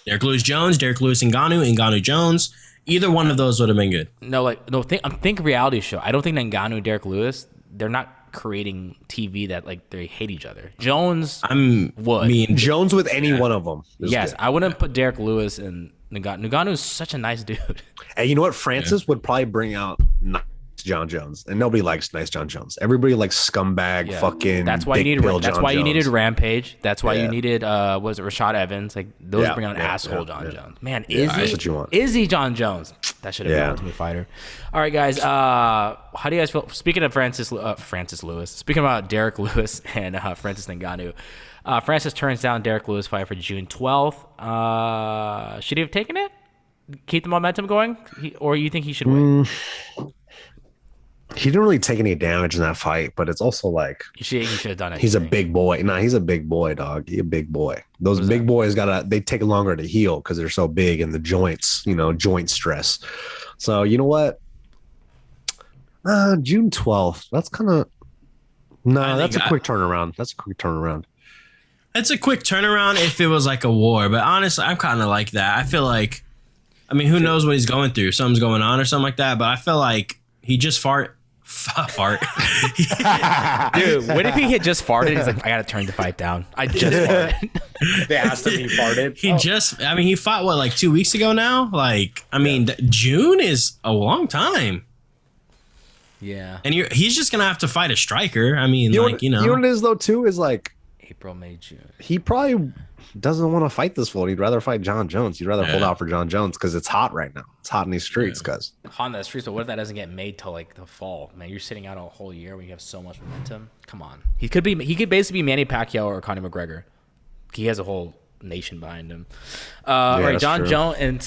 [SPEAKER 1] Derek Lewis Jones, Derek Lewis Ngannou Jones. Either one of those would have been good.
[SPEAKER 2] No, think reality show. I don't think Ngannou and Derek Lewis, they're not creating TV that like they hate each other. Jones,
[SPEAKER 1] would.
[SPEAKER 4] Jones with any one of them.
[SPEAKER 2] Yes,
[SPEAKER 4] good.
[SPEAKER 2] I wouldn't put Derek Lewis and Ngannou. Ngannou is such a nice dude.
[SPEAKER 4] And you know what? Francis would probably bring out nice John Jones, and nobody likes nice John Jones. Everybody likes scumbag, fucking.
[SPEAKER 2] That's why you needed. That's why you needed Rampage. That's why you needed. Was it Rashad Evans? Like those bring out asshole John Jones. Man,
[SPEAKER 4] that's what you want.
[SPEAKER 2] Izzy John Jones. That should have been Ultimate Fighter. All right, guys. How do you guys feel? Speaking of Francis Lewis. Speaking about Derek Lewis and Francis Ngannou. Francis turns down Derek Lewis fight for June 12th. Should he have taken it? Keep the momentum going, or you think he should win?
[SPEAKER 4] He didn't really take any damage in that fight, but it's also like
[SPEAKER 2] he should have done it.
[SPEAKER 4] He's a big boy. Nah, he's a big boy, dog. He's a big boy. Those big boys they take longer to heal because they're so big and the joints, joint stress. So you know what? June 12th. That's kind of that's a quick turnaround. That's a quick turnaround.
[SPEAKER 1] It's a quick turnaround if it was like a war, but honestly, I'm kind of like that. I feel like, who knows what he's going through? Something's going on or something like that. But I feel like he just fart.
[SPEAKER 2] Dude, what if he had just farted? He's like, I gotta turn the fight down. I just farted.
[SPEAKER 4] They asked him, he farted.
[SPEAKER 1] He fought like 2 weeks ago now. Like, June is a long time.
[SPEAKER 2] Yeah,
[SPEAKER 1] and he's just gonna have to fight a striker.
[SPEAKER 4] You know what it is though too is like
[SPEAKER 2] April, May, June.
[SPEAKER 4] He probably doesn't want to fight this fool. He'd rather fight John Jones. He'd rather hold out for John Jones because it's hot right now. It's hot in these streets, guys.
[SPEAKER 2] Hot in the streets, but what if that doesn't get made till like the fall? Man, you're sitting out a whole year when you have so much momentum. Come on, he could basically be Manny Pacquiao or Conor McGregor. He has a whole nation behind him. All right, John Jones, and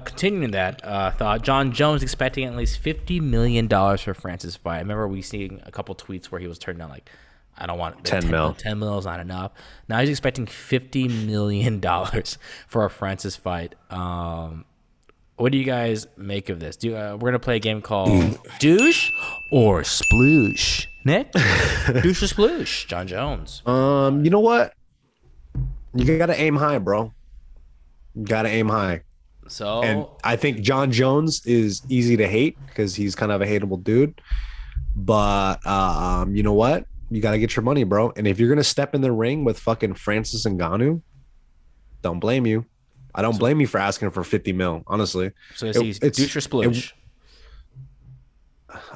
[SPEAKER 2] continuing that thought, John Jones expecting at least $50 million for Francis' fight. I remember we seeing a couple tweets where he was turned down like, I don't want
[SPEAKER 4] 10 mil.
[SPEAKER 2] 10 mil is not enough. Now he's expecting $50 million for a Francis fight. What do you guys make of this? We're going to play a game called Douche or Sploosh. Nick? Douche or Sploosh? John Jones.
[SPEAKER 4] You know what? You got to aim high, bro. You got to aim high.
[SPEAKER 2] So,
[SPEAKER 4] and I think John Jones is easy to hate because he's kind of a hateable dude. But you know what? You got to get your money, bro. And if you're going to step in the ring with fucking Francis Ngannou, don't blame you. I don't blame you for asking for 50 mil, honestly.
[SPEAKER 2] So it's douche or sploosh?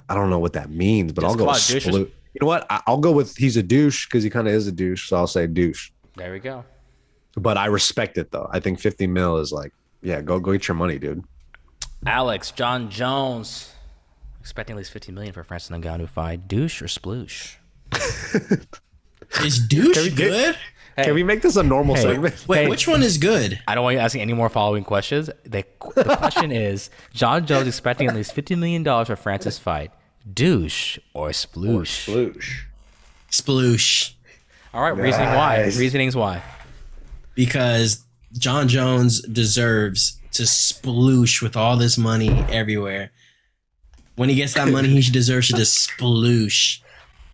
[SPEAKER 4] I don't know what that means, but I'll go with sploosh. You know what? I'll go with he's a douche because he kind of is a douche. So I'll say douche.
[SPEAKER 2] There we go.
[SPEAKER 4] But I respect it, though. I think 50 mil is like, yeah, go get your money, dude.
[SPEAKER 2] Alex, John Jones, expecting at least 50 million for Francis Ngannou fight. Douche or sploosh?
[SPEAKER 1] Is douche good?
[SPEAKER 4] Hey, can we make this a normal segment?
[SPEAKER 1] Wait, which one is good?
[SPEAKER 2] I don't want you asking any more following questions. The question is, John Jones expecting at least $50 million for Francis fight. Douche or sploosh?
[SPEAKER 1] Sploosh.
[SPEAKER 2] All right, reasoning why? Reasonings why?
[SPEAKER 1] Because John Jones deserves to sploosh with all this money everywhere. When he gets that money, he deserves to just sploosh.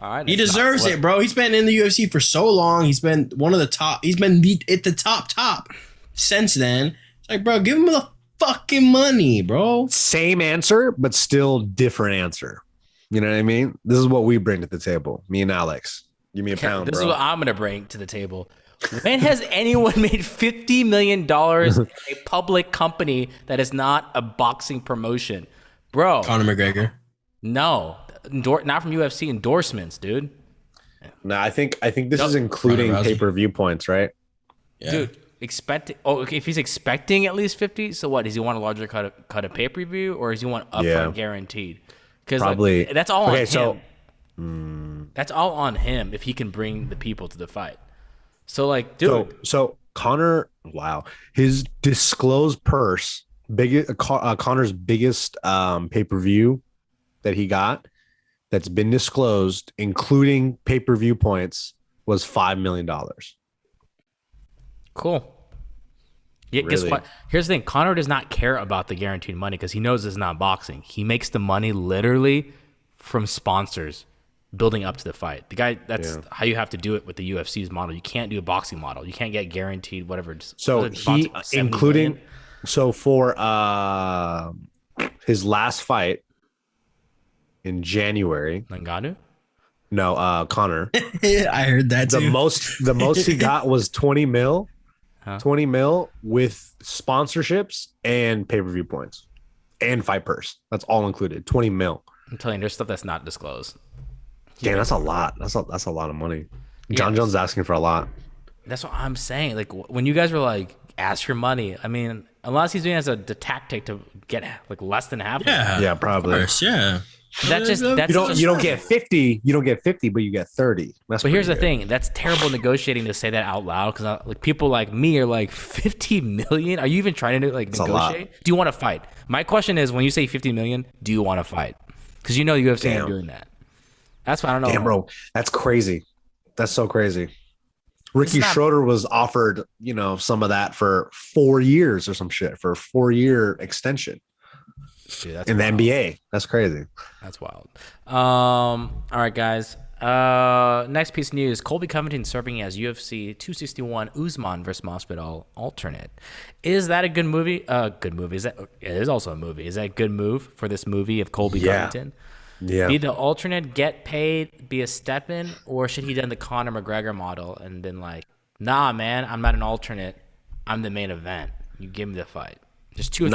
[SPEAKER 2] All right,
[SPEAKER 1] he deserves it, bro. He's been in the UFC for so long. He's been one of the top. He's been at the top since then. It's like, bro, give him the fucking money, bro.
[SPEAKER 4] Same answer, but still different answer. You know what I mean? This is what we bring to the table. Me and Alex. Give me a pound,
[SPEAKER 2] This
[SPEAKER 4] bro.
[SPEAKER 2] is what I'm going to bring to the table. When has anyone made $50 million in a public company that is not a boxing promotion? Bro.
[SPEAKER 1] Conor McGregor.
[SPEAKER 2] No. Not from UFC endorsements, dude.
[SPEAKER 4] No, I think this is including pay-per-view points, right?
[SPEAKER 1] Yeah.
[SPEAKER 2] Dude, if he's expecting at least 50, so what? Does he want a larger cut of pay-per-view, or does he want upfront guaranteed? Because
[SPEAKER 4] probably
[SPEAKER 2] that's all on him.
[SPEAKER 4] So,
[SPEAKER 2] that's all on him if he can bring the people to the fight. So like, dude.
[SPEAKER 4] So Conor, wow, his disclosed purse, Conor's biggest pay-per-view that he got, that's been disclosed, including pay-per-view points, was $5 million.
[SPEAKER 2] Cool. Yeah,
[SPEAKER 4] really?
[SPEAKER 2] Guess what? Here's the thing. Conor does not care about the guaranteed money because he knows it's not boxing. He makes the money literally from sponsors building up to the fight. The guy, that's how you have to do it with the UFC's model. You can't do a boxing model. You can't get guaranteed whatever.
[SPEAKER 4] So he, including, so for his last fight in January.
[SPEAKER 2] Ngannou?
[SPEAKER 4] No, Connor.
[SPEAKER 1] I heard that
[SPEAKER 4] The
[SPEAKER 1] too.
[SPEAKER 4] most he got was 20 mil.
[SPEAKER 2] Huh?
[SPEAKER 4] 20 mil with sponsorships and pay-per-view points and fight purse. That's all included. 20 mil.
[SPEAKER 2] I'm telling you, there's stuff that's not disclosed.
[SPEAKER 4] Damn, that's a lot. That's a lot of money. John
[SPEAKER 2] Yes.
[SPEAKER 4] Jones is asking for a lot.
[SPEAKER 2] That's what I'm saying. Like when you guys were like, ask for money. I mean, unless he's doing it as a tactic to get like less than half. Of it.
[SPEAKER 4] Yeah, probably.
[SPEAKER 1] Of course, yeah.
[SPEAKER 2] That's just that's
[SPEAKER 4] You don't get 50. You don't get 50, but you get 30. That's
[SPEAKER 2] But here's the
[SPEAKER 4] pretty good.
[SPEAKER 2] thing: that's terrible negotiating to say that out loud because like people like me are like 50 million. Are you even trying to like
[SPEAKER 4] a lot.
[SPEAKER 2] negotiate? Do you want to fight? My question is, when you say 50 million, do you want to fight? Because you know the UFC ain't
[SPEAKER 4] Damn.
[SPEAKER 2] doing that. That's why I don't know.
[SPEAKER 4] Damn, bro, that's crazy. That's so crazy. Ricky
[SPEAKER 2] It's not-
[SPEAKER 4] Schroeder was offered, some of that for 4 years or some shit for a 4-year extension
[SPEAKER 2] Dude, that's
[SPEAKER 4] in the
[SPEAKER 2] wild.
[SPEAKER 4] NBA. That's crazy.
[SPEAKER 2] That's wild. All right, guys. Next piece of news: Colby Covington serving as UFC 261 Usman versus Masvidal alternate. Is that a good movie? Good movie. It is also a movie. Is that a good move for this movie of Colby
[SPEAKER 4] Yeah.
[SPEAKER 2] Covington?
[SPEAKER 4] Yeah.
[SPEAKER 2] Be the alternate, get paid, be a step in, or should he done the Conor McGregor model and been like, nah, man, I'm not an alternate. I'm the main event. You give me the fight. There's two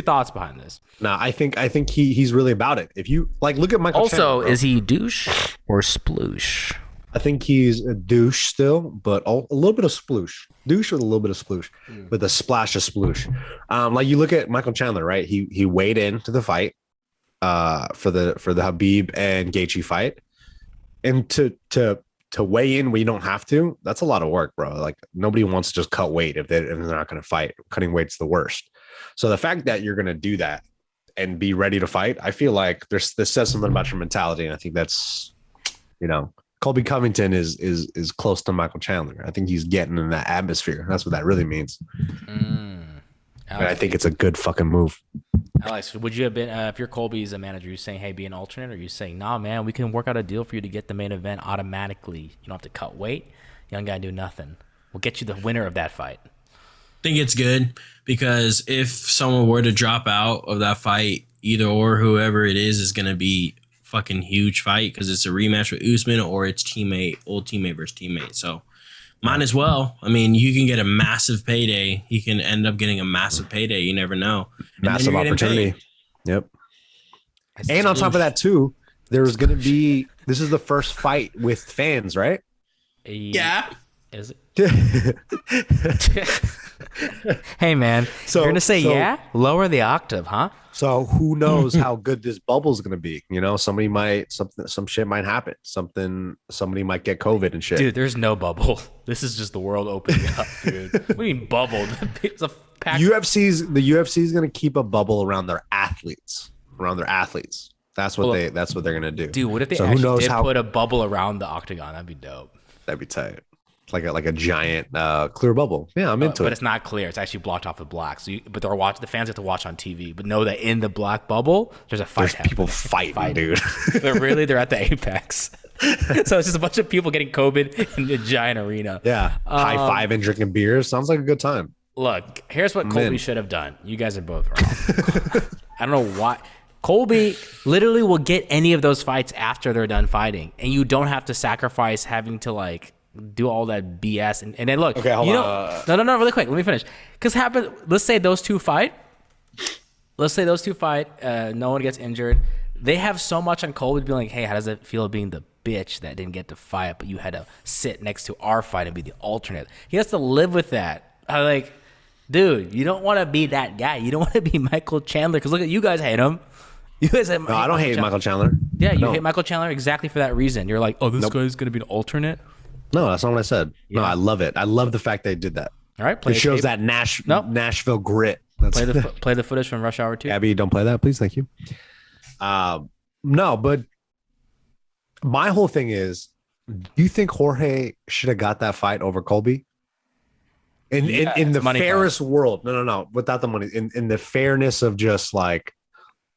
[SPEAKER 2] thoughts behind this.
[SPEAKER 4] No, I think he's really about it. If you look at Michael
[SPEAKER 2] Also,
[SPEAKER 4] Chandler, bro.
[SPEAKER 2] is he douche or sploosh?
[SPEAKER 4] I think he's a douche still, but a little bit of sploosh. Douche with a little bit of sploosh, with a splash of sploosh. Like you look at Michael Chandler, right? He weighed into the fight for the Habib and Gaethje fight, and to weigh in when you don't have to, that's a lot of work, bro. Like nobody wants to just cut weight if they're not going to fight. Cutting weight's the worst. So the fact that you're going to do that and be ready to fight, I feel like this says something about your mentality, and I think that's, Colby Covington is close to Michael Chandler. I think he's getting in that atmosphere. That's what that really means. And I think it's a good fucking move.
[SPEAKER 2] Alex, would you have been if you're Colby's a manager? You saying, "Hey, be an alternate," or you saying, "Nah, man, we can work out a deal for you to get the main event automatically. You don't have to cut weight. You don't gotta do nothing. We'll get you the winner of that fight."
[SPEAKER 1] Think it's good because if someone were to drop out of that fight, either or whoever it is going to be fucking huge fight because it's a rematch with Usman or it's old teammate versus teammate. So might as well. I mean, you can get a massive payday. You can end up getting a massive payday. You never know. And then
[SPEAKER 4] Massive
[SPEAKER 1] you're getting
[SPEAKER 4] opportunity.
[SPEAKER 1] paid.
[SPEAKER 4] Yep. And on top of that too, there's going to be, this is the first fight with fans, right?
[SPEAKER 1] Yeah.
[SPEAKER 2] Is it? Hey, man.
[SPEAKER 4] So-
[SPEAKER 2] You're gonna say
[SPEAKER 4] so-
[SPEAKER 2] yeah? Lower the octave, huh?
[SPEAKER 4] So who knows how good this bubble is going to be? Some shit might happen. Somebody might get COVID and shit.
[SPEAKER 2] Dude, there's no bubble. This is just the world opening up, dude. What do you mean bubble? It's a pack.
[SPEAKER 4] The UFC is going to keep a bubble around their athletes. That's what they're going to do.
[SPEAKER 2] Dude, what if they
[SPEAKER 4] So who
[SPEAKER 2] actually
[SPEAKER 4] knows
[SPEAKER 2] did
[SPEAKER 4] how-
[SPEAKER 2] put a bubble around the octagon? That'd be dope.
[SPEAKER 4] That'd be tight. Like a giant clear bubble. Yeah, I'm into
[SPEAKER 2] But
[SPEAKER 4] it.
[SPEAKER 2] it's not clear. It's actually blocked off with black. So, but the fans have to watch on TV. But know that in the black bubble, there's a fight.
[SPEAKER 4] There's
[SPEAKER 2] happening.
[SPEAKER 4] people fighting, dude.
[SPEAKER 2] They're at the apex. So it's just a bunch of people getting COVID in a giant arena.
[SPEAKER 4] Yeah, high five and drinking beers. Sounds like a good time.
[SPEAKER 2] Look, here's what
[SPEAKER 4] I'm
[SPEAKER 2] Colby
[SPEAKER 4] in.
[SPEAKER 2] should have done. You guys are both wrong. I don't know why. Colby literally will get any of those fights after they're done fighting, and you don't have to sacrifice having to do all that BS. And then look,
[SPEAKER 4] Okay, hold on.
[SPEAKER 2] No, really quick. Let me finish. Because let's say those two fight. No one gets injured. They have so much on Colby to be like, hey, how does it feel being the bitch that didn't get to fight, but you had to sit next to our fight and be the alternate? He has to live with that. Dude, you don't want to be that guy. You don't want to be Michael Chandler. Because look at you guys hate him. You guys hate
[SPEAKER 4] No, I don't hate Michael Chandler.
[SPEAKER 2] Yeah, you
[SPEAKER 4] No.
[SPEAKER 2] hate Michael Chandler exactly for that reason. You're like, oh, this guy's going to be an alternate?
[SPEAKER 4] No, that's not what I said. No,
[SPEAKER 2] Yeah.
[SPEAKER 4] I love it. I love the fact they did that.
[SPEAKER 2] All right, play
[SPEAKER 4] It
[SPEAKER 2] the
[SPEAKER 4] shows
[SPEAKER 2] tape.
[SPEAKER 4] that
[SPEAKER 2] Nope.
[SPEAKER 4] Nashville grit. That's
[SPEAKER 2] Play the footage from Rush Hour 2.
[SPEAKER 4] Abby, don't play that, please. Thank you. No, but my whole thing is, do you think Jorge should have got that fight over Colby? In
[SPEAKER 2] it's
[SPEAKER 4] the
[SPEAKER 2] a money
[SPEAKER 4] fairest world, no, without the money, in the fairness of just like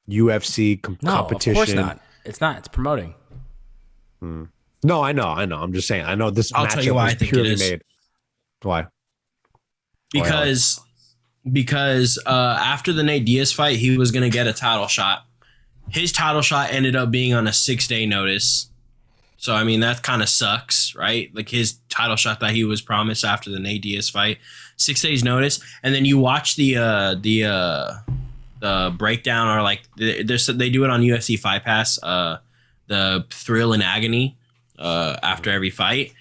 [SPEAKER 4] UFC
[SPEAKER 2] No,
[SPEAKER 4] competition.
[SPEAKER 2] of course not. It's not. It's promoting.
[SPEAKER 4] No, I know. I'm just saying. I know this
[SPEAKER 1] I'll
[SPEAKER 4] matchup
[SPEAKER 1] tell you why
[SPEAKER 4] was
[SPEAKER 1] I think it
[SPEAKER 4] purely
[SPEAKER 1] is.
[SPEAKER 4] made. Why?
[SPEAKER 1] Because after the Nate Diaz fight, he was going to get a title shot. His title shot ended up being on a 6-day notice. So, I mean, that kind of sucks, right? Like his title shot that he was promised after the Nate Diaz fight, 6 days notice. And then you watch the breakdown, or like they do it on UFC Fight Pass, the thrill and agony after every fight.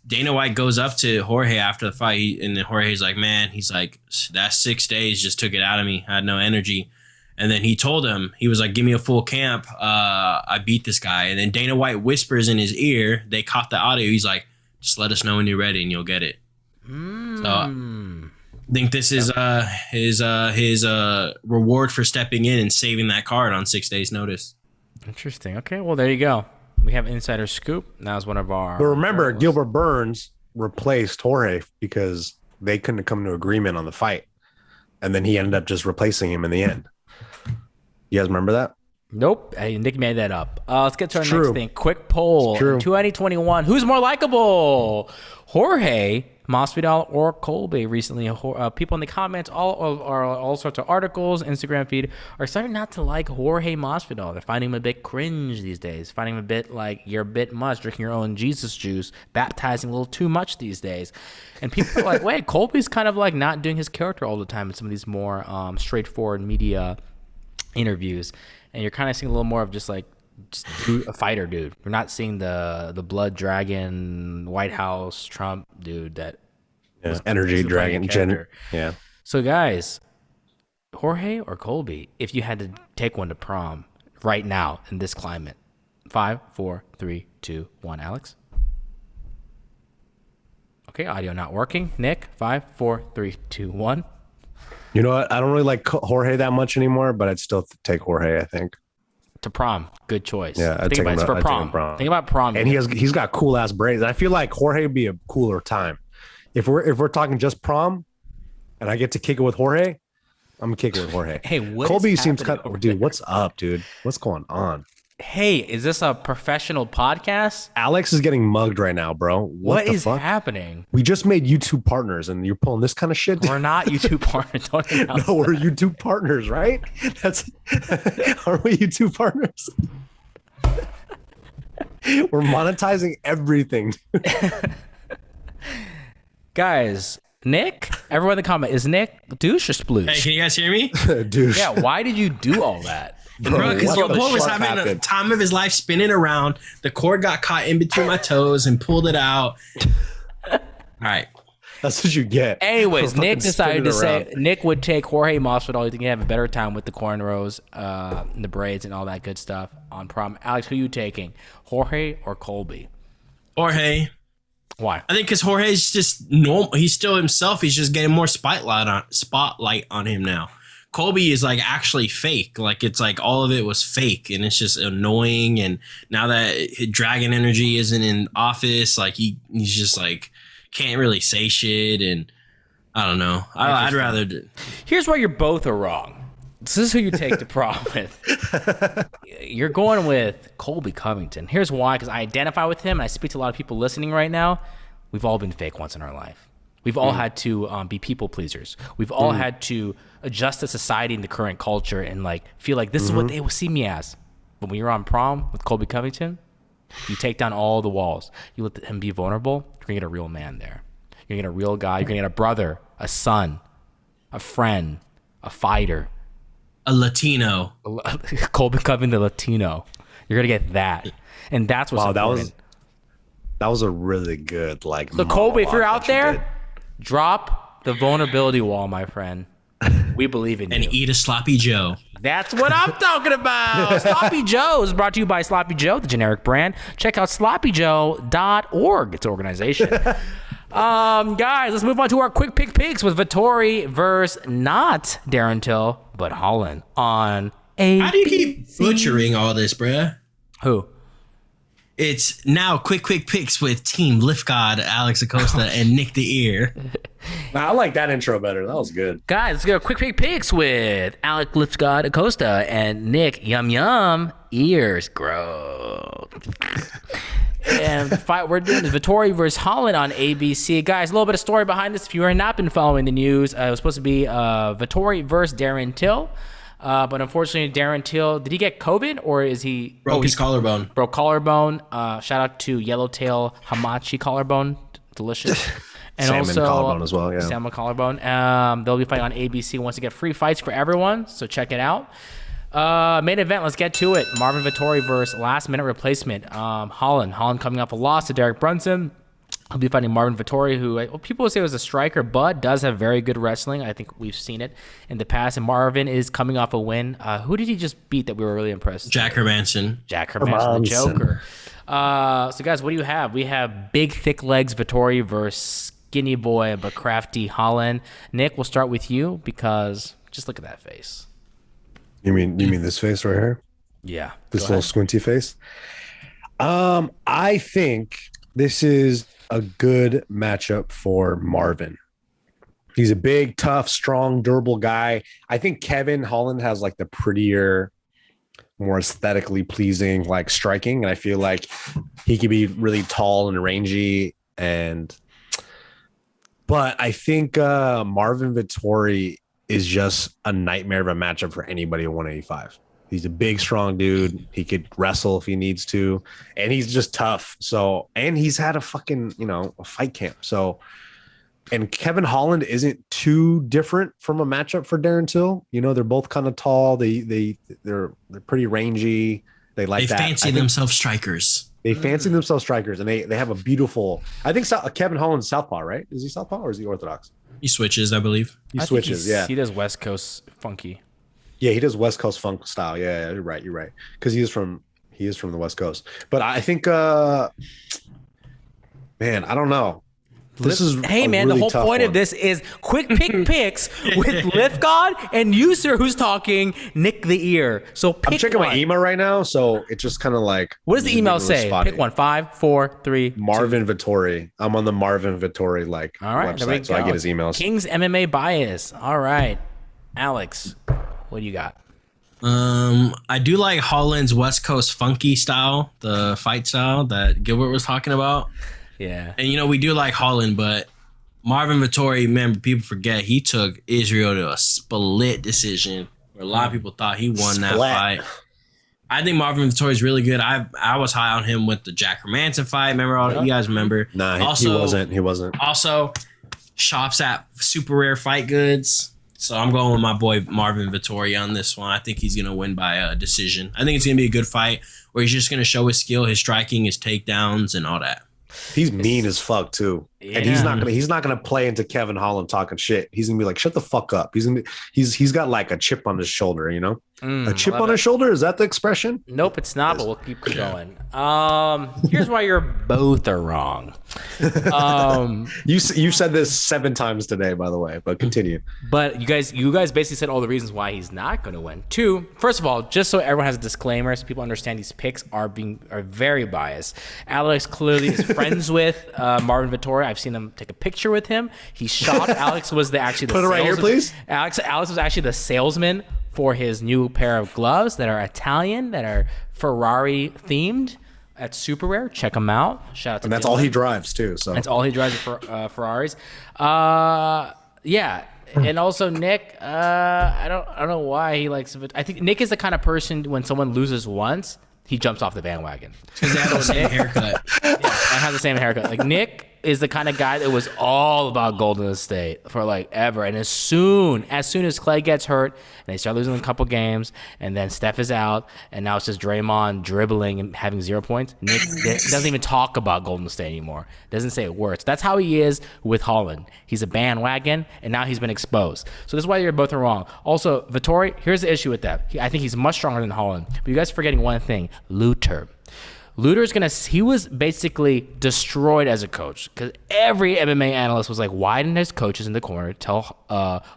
[SPEAKER 1] Dana White goes up to Jorge after the fight, and then Jorge's like, man, he's like, that 6 days just took it out of me. I had no energy. And then he told him, he was like, give me a full camp. I beat this guy. And then Dana White whispers in his ear. They caught the audio. He's like, just let us know when you're ready and you'll get it. So I think this is his reward for stepping in and saving that card on 6 days notice.
[SPEAKER 2] Interesting. Okay, well, there you go. We have insider scoop. That was one of our...
[SPEAKER 4] But remember, Gilbert Burns replaced Jorge because they couldn't come to agreement on the fight. And then he ended up just replacing him in the end. You guys remember that?
[SPEAKER 2] Nope. Hey, Nick made that up. Let's get to our next thing. Quick poll. 2021. Who's more likable? Jorge Masvidal or Colby? Recently, people in the comments, all sorts of articles, Instagram feed, are starting not to like Jorge Masvidal. They're finding him a bit cringe these days. Finding him a bit like you're a bit much, drinking your own Jesus juice, baptizing a little too much these days. And people are like, wait, Colby's kind of like not doing his character all the time in some of these more straightforward media interviews, and you're kind of seeing a little more of just a fighter dude. We're not seeing the blood dragon White House Trump dude that
[SPEAKER 4] energy dragon gender. Yeah.
[SPEAKER 2] So guys, Jorge or Colby, if you had to take one to prom right now in this climate? 5, 4, 3, 2, 1. Alex? Okay, audio not working. Nick? 5, 4, 3, 2, 1.
[SPEAKER 4] You know what? I don't really like Jorge that much anymore, but I'd still take Jorge, I think.
[SPEAKER 2] To prom. Good choice.
[SPEAKER 4] Yeah,
[SPEAKER 2] Think about it for prom. Think about prom.
[SPEAKER 4] And he's got cool ass braids. I feel like Jorge would be a cooler time. If we're talking just prom and I get to kick it with Jorge, I'm gonna kick it with Jorge.
[SPEAKER 2] Hey, what
[SPEAKER 4] Colby
[SPEAKER 2] is
[SPEAKER 4] seems kind
[SPEAKER 2] happening
[SPEAKER 4] of, dude, what's up, dude? What's going on?
[SPEAKER 2] Hey, is this a professional podcast?
[SPEAKER 4] Alex is getting mugged right now, bro. What the
[SPEAKER 2] is
[SPEAKER 4] fuck?
[SPEAKER 2] happening?
[SPEAKER 4] We just made YouTube partners and you're pulling this kind of shit?
[SPEAKER 2] We're not YouTube partners. Don't announce
[SPEAKER 4] No, we're
[SPEAKER 2] that.
[SPEAKER 4] YouTube partners, right? That's aren't we YouTube partners? We're monetizing everything.
[SPEAKER 2] Guys, Nick, everyone in the comment, is Nick douche or sploosh?
[SPEAKER 1] Hey, can you guys hear me?
[SPEAKER 4] Dude.
[SPEAKER 2] Yeah, why did you do all that?
[SPEAKER 1] Bro, because your
[SPEAKER 4] what the
[SPEAKER 1] boy was
[SPEAKER 4] fuck
[SPEAKER 1] having a
[SPEAKER 4] happened?
[SPEAKER 1] time of his life spinning around. The cord got caught in between my toes and pulled it out. All right.
[SPEAKER 4] That's what you get.
[SPEAKER 2] Anyways,
[SPEAKER 4] for
[SPEAKER 2] Nick
[SPEAKER 4] fucking
[SPEAKER 2] decided to
[SPEAKER 4] spinning
[SPEAKER 2] say
[SPEAKER 4] around.
[SPEAKER 2] Nick would take Jorge Masvidal. You think he'd have a better time with the cornrows, the braids, and all that good stuff on prom. Alex, who you taking, Jorge or Colby?
[SPEAKER 1] Jorge.
[SPEAKER 2] Why?
[SPEAKER 1] I think because Jorge's just normal. He's still himself. He's just getting more spotlight on him now. Colby is like actually fake. Like it's like all of it was fake, and it's just annoying. And now that Dragon Energy isn't in office, like he's just like can't really say shit. And I don't know. I'd rather.
[SPEAKER 2] Here's where you're both are wrong. This is who you take to prom with. You're going with Colby Covington. Here's why, because I identify with him, and I speak to a lot of people listening right now. We've all been fake once in our life. We've all had to be people pleasers. We've all had to adjust to society and the current culture and like feel like this is what they will see me as. But when you're on prom with Colby Covington, you take down all the walls. You let him be vulnerable. You're gonna get a real man there. You're gonna get a real guy. You're gonna get a brother, a son, a friend, a fighter.
[SPEAKER 1] A Latino.
[SPEAKER 2] Colby Covington, the Latino. You're gonna get that, and that's what's important.
[SPEAKER 4] That was a really good like.
[SPEAKER 2] So Colby, if you're
[SPEAKER 4] monologue
[SPEAKER 2] out
[SPEAKER 4] that you
[SPEAKER 2] there,
[SPEAKER 4] did.
[SPEAKER 2] drop the vulnerability wall, my friend. We believe in
[SPEAKER 1] And
[SPEAKER 2] you.
[SPEAKER 1] eat a sloppy Joe.
[SPEAKER 2] That's what I'm talking about. Sloppy Joe is brought to you by Sloppy Joe, the generic brand. Check out sloppyjoe.org. It's an organization. Guys, let's move on to our quick pick picks with Vettori versus not Darren Till, but Holland on ABC.
[SPEAKER 1] How do you keep butchering all this, bruh?
[SPEAKER 2] Who?
[SPEAKER 1] It's now quick picks with Team Lift God, Alex Acosta, and Nick the Ear.
[SPEAKER 4] Nah, I like that intro better. That was good.
[SPEAKER 2] Guys, let's go quick pick picks with Alec Lipscott Acosta and Nick Yum Yum Ears Grow. And the fight we're doing is Vettori versus Holland on ABC. Guys, a little bit of story behind this. If you have not been following the news, it was supposed to be Vettori versus Darren Till. But unfortunately, Darren Till, did he get COVID or is he
[SPEAKER 1] Broke his collarbone.
[SPEAKER 2] broke collarbone? Shout out to Yellowtail Hamachi collarbone, delicious. And
[SPEAKER 4] Salmon
[SPEAKER 2] also
[SPEAKER 4] collarbone as well, yeah.
[SPEAKER 2] Salmon collarbone. They'll be fighting on ABC once again. Free fights for everyone, so check it out. Main event, let's get to it. Marvin Vettori versus last minute replacement. Holland coming off a loss to Derek Brunson. He'll be fighting Marvin Vettori, who people would say was a striker, but does have very good wrestling. I think we've seen it in the past. And Marvin is coming off a win. Who did he just beat that we were really impressed?
[SPEAKER 1] Jack Hermanson.
[SPEAKER 2] Jack Hermanson, the Joker. So guys, what do you have? We have big, thick legs Vettori versus skinny boy but crafty Holland. Nick, we'll start with you because just look at that face.
[SPEAKER 4] You mean this face right here?
[SPEAKER 2] Yeah.
[SPEAKER 4] This little squinty face? I think this is a good matchup for Marvin. He's a big, tough, strong, durable guy. I think Kevin Holland has like the prettier, more aesthetically pleasing like striking, and I feel like he could be really tall and rangy. But I think Marvin Vettori is just a nightmare of a matchup for anybody at 185. He's a big, strong dude. He could wrestle if he needs to, and he's just tough. So, and he's had a fucking, a fight camp. So, and Kevin Holland isn't too different from a matchup for Darren Till. They're both kind of tall. They're pretty rangy. They
[SPEAKER 1] fancy themselves strikers.
[SPEAKER 4] They fancy themselves strikers, and they have a beautiful. I think Kevin Holland's southpaw, right? Is he southpaw or is he orthodox?
[SPEAKER 1] He switches, I believe.
[SPEAKER 4] He switches. Yeah,
[SPEAKER 2] he does West Coast funky.
[SPEAKER 4] Yeah, he does West Coast funk style. Yeah, you're right. Because he is from the West Coast. But I think, man, I don't know. This is
[SPEAKER 2] man.
[SPEAKER 4] Really
[SPEAKER 2] the whole point of this is quick pick picks with Lift God and user who's talking Nick the Ear. So pick
[SPEAKER 4] I'm checking
[SPEAKER 2] one.
[SPEAKER 4] my email right now, so it's just kind of like.
[SPEAKER 2] What does the email say?
[SPEAKER 4] Spotty.
[SPEAKER 2] Pick one. 5, 4, 3.
[SPEAKER 4] Marvin Vettori. I'm on the Marvin Vettori
[SPEAKER 2] All right,
[SPEAKER 4] website, so I get his emails.
[SPEAKER 2] King's MMA bias. All right, Alex, what do you got?
[SPEAKER 1] I do like Holland's West Coast funky style, the fight style that Gilbert was talking about.
[SPEAKER 2] Yeah.
[SPEAKER 1] And, we do like Holland, but Marvin Vettori, man, people forget, he took Israel to a split decision where a lot of people thought he won that fight. I think Marvin Vettori is really good. I was high on him with the Jack Hermanson fight. Remember, you guys remember?
[SPEAKER 4] Nah, he wasn't.
[SPEAKER 1] Also, shops at Super Rare Fight Goods. So I'm going with my boy Marvin Vettori on this one. I think he's going to win by a decision. I think it's going to be a good fight where he's just going to show his skill, his striking, his takedowns, and all that.
[SPEAKER 4] He's mean as fuck too, and he's not gonna play into Kevin Holland talking shit. He's gonna be like, "Shut the fuck up." He's got like a chip on his shoulder, a chip on his shoulder. Is that the expression?
[SPEAKER 2] Nope, it's not. But we'll keep going. Here's why you're both are wrong.
[SPEAKER 4] You said this 7 times today, by the way, but continue.
[SPEAKER 2] But you guys basically said all the reasons why he's not going to win. 2, first of all, just so everyone has a disclaimer, so people understand these picks are very biased. Alex clearly is friends with Marvin Vettori. I've seen him take a picture with him. He's shocked. Alex was the
[SPEAKER 4] put it right here, please.
[SPEAKER 2] Alex was actually the salesman for his new pair of gloves that are Italian, that are Ferrari themed. At Super Rare, check them out. Shout out to.
[SPEAKER 4] And that's all he drives too. So
[SPEAKER 2] that's all he drives for Ferraris. Yeah, and also Nick. I don't know why he likes it. I think Nick is the kind of person when someone loses once, he jumps off the bandwagon.
[SPEAKER 1] Because they have the same haircut.
[SPEAKER 2] Yeah, I have the same haircut. Like Nick is the kind of guy that was all about Golden State for like ever. And as soon as Clay gets hurt and they start losing a couple games, and then Steph is out, and now it's just Draymond dribbling and having 0 points, Nick doesn't even talk about Golden State anymore. Doesn't say a word. So that's how he is with Holland. He's a bandwagon, and now he's been exposed. So this is why you're both wrong. Also, Vettori, here's the issue with that. I think he's much stronger than Holland. But you guys are forgetting one thing. Luter's he was basically destroyed as a coach because every MMA analyst was like, why didn't his coaches in the corner tell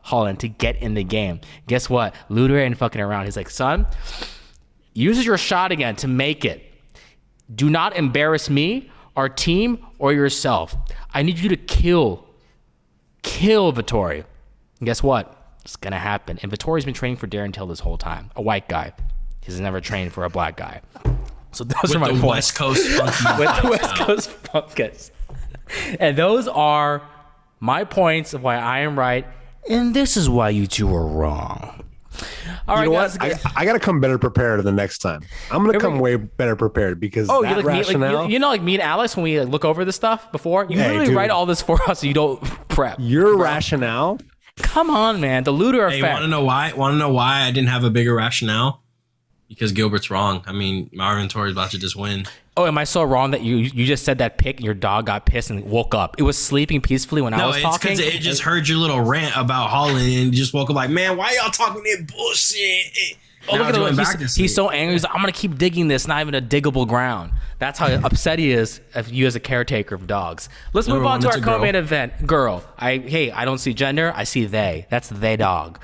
[SPEAKER 2] Holland to get in the game? Guess what? Luter ain't fucking around. He's like, son, use your shot again to make it. Do not embarrass me, our team, or yourself. I need you to kill Vettori. And guess what? It's going to happen. And Vettori's been training for Darren Till this whole time, a white guy. He's never trained for a black guy. So those are my points.
[SPEAKER 1] West Coast funky.
[SPEAKER 2] With the West Coast funkers. And those are my points of why I am right, and this is why you two are wrong. All right,
[SPEAKER 4] You know
[SPEAKER 2] guys.
[SPEAKER 4] what? I got to come better prepared the next time. I'm going to come way better prepared because
[SPEAKER 2] Oh,
[SPEAKER 4] that
[SPEAKER 2] you like
[SPEAKER 4] rationale.
[SPEAKER 2] me, like me and Alex when we look over this stuff before. You
[SPEAKER 4] Hey,
[SPEAKER 2] literally
[SPEAKER 4] dude.
[SPEAKER 2] write all this for us, so you don't prep.
[SPEAKER 4] Your rationale.
[SPEAKER 2] Come on, man. The looter
[SPEAKER 1] Hey,
[SPEAKER 2] effect.
[SPEAKER 1] want to know why? Want to know why I didn't have a bigger rationale? Because Gilbert's wrong. I mean, Marvin Vettori's about to just win.
[SPEAKER 2] Oh, am I so wrong that you just said that pick and your dog got pissed and woke up? It was sleeping peacefully when I
[SPEAKER 1] No,
[SPEAKER 2] was
[SPEAKER 1] it's
[SPEAKER 2] talking.
[SPEAKER 1] because it just heard your little rant about Holland and just woke up like, man, why y'all talking that bullshit?
[SPEAKER 2] Oh,
[SPEAKER 1] Now
[SPEAKER 2] look
[SPEAKER 1] it's
[SPEAKER 2] at
[SPEAKER 1] going
[SPEAKER 2] him.
[SPEAKER 1] back to
[SPEAKER 2] He's
[SPEAKER 1] sleep.
[SPEAKER 2] so angry. He's like, I'm going to keep digging this, not even a diggable ground. That's how upset he is of you as a caretaker of dogs. Let's move
[SPEAKER 1] Number
[SPEAKER 2] on
[SPEAKER 1] one,
[SPEAKER 2] to
[SPEAKER 1] it's
[SPEAKER 2] our
[SPEAKER 1] a girl.
[SPEAKER 2] co-main event. Girl. I don't see gender. I see they. That's they dog.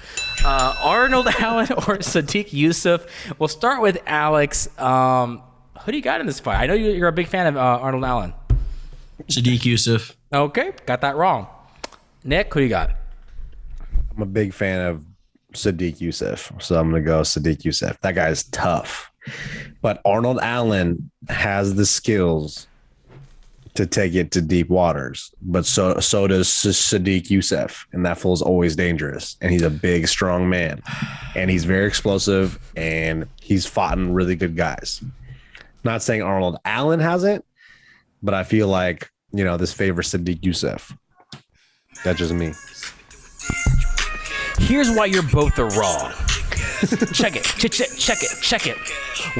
[SPEAKER 2] Arnold Allen or Sadiq Yusuf. We'll start with Alex. Who do you got in this fight? I know you're a big fan of Arnold Allen.
[SPEAKER 1] Sadiq Yusuf.
[SPEAKER 2] Okay, got that wrong. Nick, who do you got?
[SPEAKER 4] I'm a big fan of Sadiq Yusuf, so I'm going to go Sadiq Yusuf. That guy is tough. But Arnold Allen has the skills to take it to deep waters, but so does Sadiq Yusuf, and that fool's always dangerous. And he's a big, strong man, and he's very explosive, and he's fought in really good guys. Not saying Arnold Allen hasn't, but I feel like, this favors Sadiq Yusuf. That's just me.
[SPEAKER 2] Here's why you're both are wrong. Check it. Check it.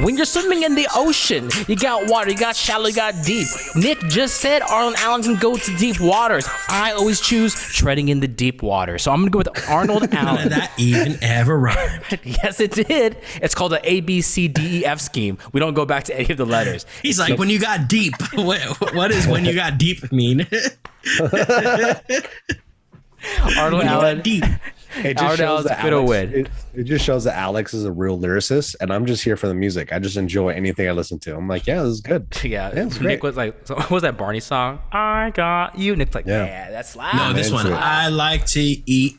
[SPEAKER 2] When you're swimming in the ocean, you got water, you got shallow, you got deep. Nick just said Arnold Allen can go to deep waters. I always choose treading in the deep water. So I'm going to go with Arnold
[SPEAKER 1] None
[SPEAKER 2] Allen.
[SPEAKER 1] of that even ever rhymed.
[SPEAKER 2] Yes, it did. It's called an A, B, C, D, E, F scheme. We don't go back to any of the letters.
[SPEAKER 1] He's like, when you got deep. What does when you got deep mean?
[SPEAKER 2] Arnold Allen.
[SPEAKER 1] Deep.
[SPEAKER 4] It
[SPEAKER 2] Arnold Allen's
[SPEAKER 4] that
[SPEAKER 2] gonna
[SPEAKER 4] Alex,
[SPEAKER 2] win.
[SPEAKER 4] it just shows that Alex is a real lyricist, and I'm just here for the music. I just enjoy anything I listen to. I'm like, yeah, this is good.
[SPEAKER 2] Yeah,
[SPEAKER 4] it's
[SPEAKER 2] Nick
[SPEAKER 4] great.
[SPEAKER 2] was like, what was that Barney song? I got you. Nick's like, yeah, that's loud.
[SPEAKER 1] No, this one.
[SPEAKER 4] into it.
[SPEAKER 1] I like to eat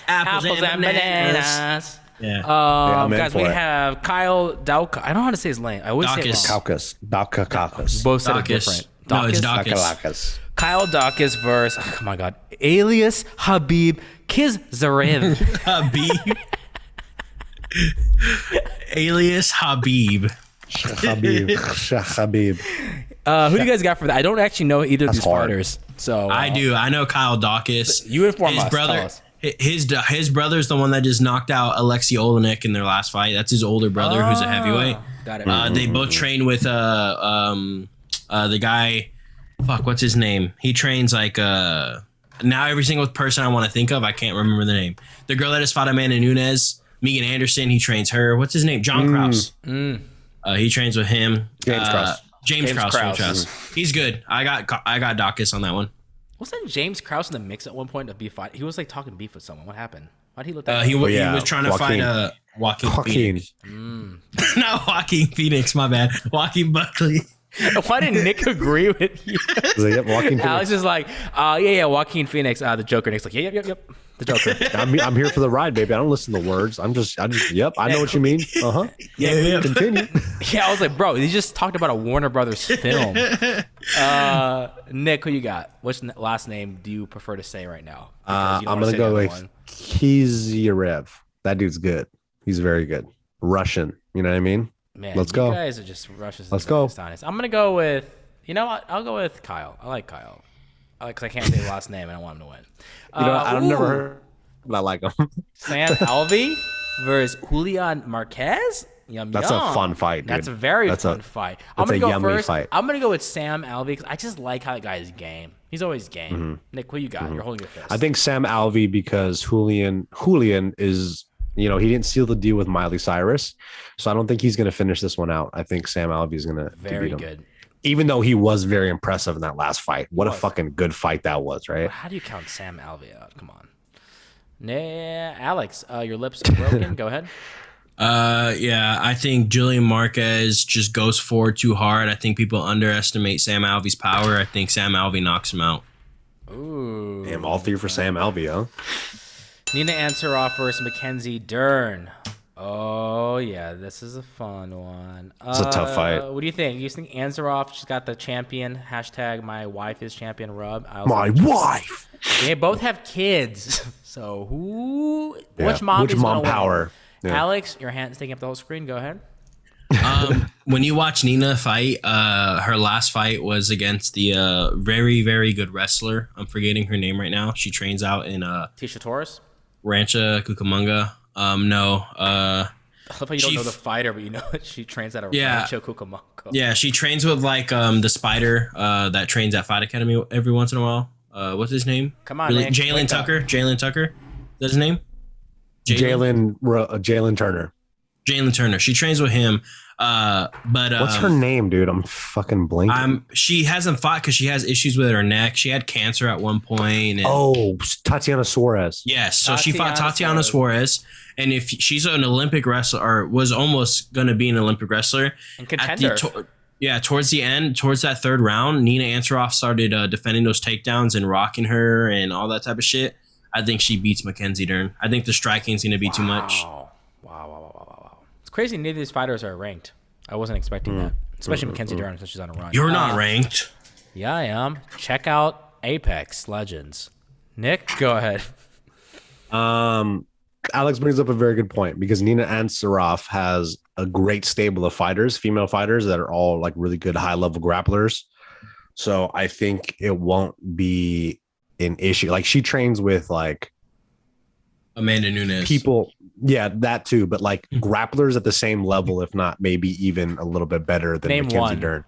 [SPEAKER 1] apples and bananas. Yeah.
[SPEAKER 4] I'm in
[SPEAKER 2] Guys,
[SPEAKER 4] for
[SPEAKER 2] we
[SPEAKER 4] it.
[SPEAKER 2] have Kyle Dauka. I don't know how to say his name. I always say it
[SPEAKER 1] Dawkins.
[SPEAKER 2] wrong.
[SPEAKER 4] Caucus.
[SPEAKER 2] Both said it
[SPEAKER 1] Dawkins.
[SPEAKER 2] different.
[SPEAKER 1] No, it's
[SPEAKER 2] Dawkins?
[SPEAKER 1] Dawkins.
[SPEAKER 2] Kyle Dawkins versus, oh my God, alias Habib Kizzarev.
[SPEAKER 1] Habib. Alias Habib.
[SPEAKER 4] Habib. Habib.
[SPEAKER 2] Who do you guys got for that? I don't actually know either of
[SPEAKER 4] That's
[SPEAKER 2] these
[SPEAKER 4] hard.
[SPEAKER 2] fighters. So
[SPEAKER 1] I do. I know Kyle Dawkins.
[SPEAKER 2] You inform
[SPEAKER 1] his
[SPEAKER 2] us.
[SPEAKER 1] brother.
[SPEAKER 2] Tell us.
[SPEAKER 1] His brother's the one that just knocked out Alexei Olenek in their last fight. That's his older brother, who's a heavyweight.
[SPEAKER 2] Got it.
[SPEAKER 1] They both train with the guy. Fuck, what's his name? He trains like now every single person I want to think of, I can't remember the name. The girl that just fought Amanda Nunes, Megan Anderson. He trains her. What's his name? John Krause. He trains with him.
[SPEAKER 4] James Krause.
[SPEAKER 1] James Krause.
[SPEAKER 2] Krause.
[SPEAKER 1] He's good. I got Dawkins on that one.
[SPEAKER 2] Wasn't James Krause in the mix at one point to be fight? He was like talking beef with someone. What happened? Why'd he look that?
[SPEAKER 1] He
[SPEAKER 4] yeah,
[SPEAKER 1] was trying to
[SPEAKER 4] Joaquin.
[SPEAKER 1] fight Joaquin
[SPEAKER 4] Joaquin.
[SPEAKER 1] Phoenix. Not Joaquin Phoenix, my bad. Joaquin Buckley.
[SPEAKER 2] Why didn't Nick agree with you?
[SPEAKER 4] Yep, Joaquin
[SPEAKER 2] Alex
[SPEAKER 4] Phoenix.
[SPEAKER 2] is like, yeah, Joaquin Phoenix, the Joker. Nick's like, yep, the Joker.
[SPEAKER 4] I'm here for the ride, baby. I don't listen to words. I just, yep, I know what you mean.
[SPEAKER 1] Yeah.
[SPEAKER 4] Continue.
[SPEAKER 2] Yeah, I was like, bro, he just talked about a Warner Brothers film. Nick, who you got? Which last name do you prefer to say right now? Because you don't
[SPEAKER 4] I'm
[SPEAKER 2] wanna
[SPEAKER 4] gonna
[SPEAKER 2] say
[SPEAKER 4] go
[SPEAKER 2] the other
[SPEAKER 4] with
[SPEAKER 2] one.
[SPEAKER 4] Kizyarev. That dude's good. He's very good. Russian. You know what I mean?
[SPEAKER 2] Man,
[SPEAKER 4] Let's
[SPEAKER 2] you
[SPEAKER 4] go.
[SPEAKER 2] guys are just rushes.
[SPEAKER 4] Let's go.
[SPEAKER 2] Honest. I'm gonna go with. You know what? I'll go with Kyle. I like Kyle. Because I can't say the last name and I want him to win.
[SPEAKER 4] You know, I've never
[SPEAKER 2] ooh,
[SPEAKER 4] heard, but I like him.
[SPEAKER 2] Sam Alvey versus Julian Marquez. Yum,
[SPEAKER 4] That's a
[SPEAKER 2] yum.
[SPEAKER 4] fun fight, dude.
[SPEAKER 2] That's a very
[SPEAKER 4] That's
[SPEAKER 2] fun
[SPEAKER 4] a-
[SPEAKER 2] fight. I'm
[SPEAKER 4] that's
[SPEAKER 2] gonna
[SPEAKER 4] a
[SPEAKER 2] go
[SPEAKER 4] yummy
[SPEAKER 2] first.
[SPEAKER 4] fight.
[SPEAKER 2] I'm gonna go with Sam Alvey because I just like how that guy is game. He's always game. Nick, who you got? You're holding your fist.
[SPEAKER 4] I think Sam Alvey because Julian is, he didn't seal the deal with Miley Cyrus, so I don't think he's going to finish this one out. I think Sam Alvey is going to
[SPEAKER 2] very
[SPEAKER 4] beat him.
[SPEAKER 2] good.
[SPEAKER 4] Even though he was very impressive in that last fight. What a
[SPEAKER 2] was.
[SPEAKER 4] fucking good fight that was, right?
[SPEAKER 2] How do you count Sam Alvey out? Come on. Nah, Alex, your lips are broken. Go ahead.
[SPEAKER 1] Yeah, I think Julian Marquez just goes forward too hard. I think people underestimate Sam Alvey's power. I think Sam Alvey knocks him out.
[SPEAKER 2] Ooh.
[SPEAKER 4] Damn, all three for Sam Alvey, huh?
[SPEAKER 2] Nina Ansaroff versus Mackenzie Dern. Oh yeah, this is a fun one.
[SPEAKER 4] It's a tough fight.
[SPEAKER 2] What do you think? You think Ansaroff? She's got the champion hashtag. My wife is champion. Rub.
[SPEAKER 4] My wife.
[SPEAKER 2] They both have kids. So who?
[SPEAKER 4] Yeah.
[SPEAKER 2] Which mom?
[SPEAKER 4] Which
[SPEAKER 2] is
[SPEAKER 4] mom
[SPEAKER 2] gonna
[SPEAKER 4] power?
[SPEAKER 2] win?
[SPEAKER 4] Yeah.
[SPEAKER 2] Alex, your hand's taking up the whole screen. Go ahead.
[SPEAKER 1] When you watch Nina fight, her last fight was against the very, very good wrestler. I'm forgetting her name right now. She trains out in
[SPEAKER 2] Tisha Torres.
[SPEAKER 1] Rancho Cucamonga. No.
[SPEAKER 2] I love how you don't know the fighter, but you know she trains at a Rancho Cucamonga.
[SPEAKER 1] Yeah, she trains with like the spider that trains at Fight Academy every once in a while. What's his name?
[SPEAKER 2] Come on, man.
[SPEAKER 1] Jalen Tucker. Jalen Tucker. Is that his name?
[SPEAKER 4] Jalen Turner.
[SPEAKER 1] Jalen Turner. She trains with him. But
[SPEAKER 4] What's her name, dude? I'm fucking blanking.
[SPEAKER 1] She hasn't fought because she has issues with her neck. She had cancer at one point. And
[SPEAKER 4] Tatiana Suarez.
[SPEAKER 1] yes, so she fought Tatiana Suarez. And if she's an Olympic wrestler, or was almost going to be an Olympic wrestler,
[SPEAKER 2] And contender.
[SPEAKER 1] Towards the end, towards that third round, Nina Ansaroff started defending those takedowns and rocking her and all that type of shit. I think she beats Mackenzie Dern. I think the striking's going to be too much.
[SPEAKER 2] Wow. It's crazy. Neither of these fighters are ranked. I wasn't expecting that, especially Mackenzie Dern since she's on a run.
[SPEAKER 1] You're not ranked.
[SPEAKER 2] Yeah, I am. Check out Apex Legends. Nick, go ahead.
[SPEAKER 4] Alex brings up a very good point because Nina Ansaroff has a great stable of fighters, female fighters that are all like really good high level grapplers. So I think it won't be an issue. Like she trains with like
[SPEAKER 1] Amanda Nunes.
[SPEAKER 4] people. Yeah, that too. But like grapplers at the same level, if not maybe even a little bit better than
[SPEAKER 2] Name
[SPEAKER 4] Mackenzie
[SPEAKER 2] one.
[SPEAKER 4] Dern.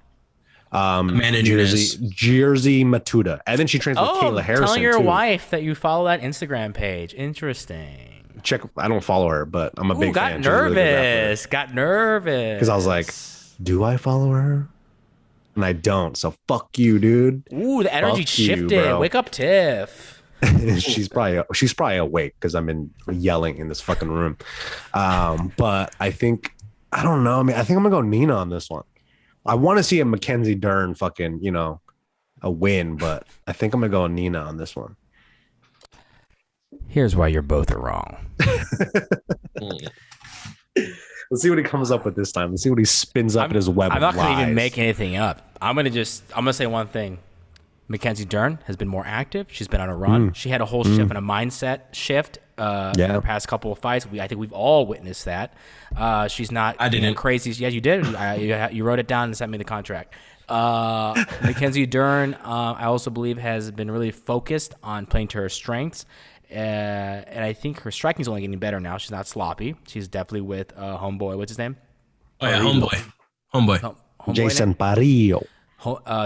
[SPEAKER 1] Amanda Nunes.
[SPEAKER 4] Jersey Matuda. And then she trains with Kayla Harrison.
[SPEAKER 2] Telling your
[SPEAKER 4] too.
[SPEAKER 2] wife that you follow that Instagram page. Interesting.
[SPEAKER 4] Check. I don't follow her, but I'm a big
[SPEAKER 2] got
[SPEAKER 4] fan. She's a really good grappler.
[SPEAKER 2] Got nervous.
[SPEAKER 4] Because I was like, do I follow her? And I don't. So fuck you, dude.
[SPEAKER 2] Ooh, the energy
[SPEAKER 4] Fuck you,
[SPEAKER 2] shifted.
[SPEAKER 4] bro.
[SPEAKER 2] Wake up, Tiff.
[SPEAKER 4] she's probably awake because I've been yelling in this fucking room. But I don't know. I mean, I think I'm gonna go Nina on this one. I want to see a Mackenzie Dern fucking, a win, but I think I'm gonna go Nina on this one.
[SPEAKER 2] Here's why you're both are wrong.
[SPEAKER 4] Let's see what he comes up with this time. Let's see what he spins up in his web.
[SPEAKER 2] I'm not
[SPEAKER 4] going
[SPEAKER 2] to even make anything up. I'm gonna say one thing. Mackenzie Dern has been more active. She's been on a run. She had a whole shift and a mindset shift in her past couple of fights. I think we've all witnessed that. She's not being crazy. Yeah, you did. You wrote it down and sent me the contract. Mackenzie Dern, I also believe, has been really focused on playing to her strengths. And I think her striking is only getting better now. She's not sloppy. She's definitely with homeboy. What's his name?
[SPEAKER 1] Oh yeah, homeboy.
[SPEAKER 4] Jason Parillo.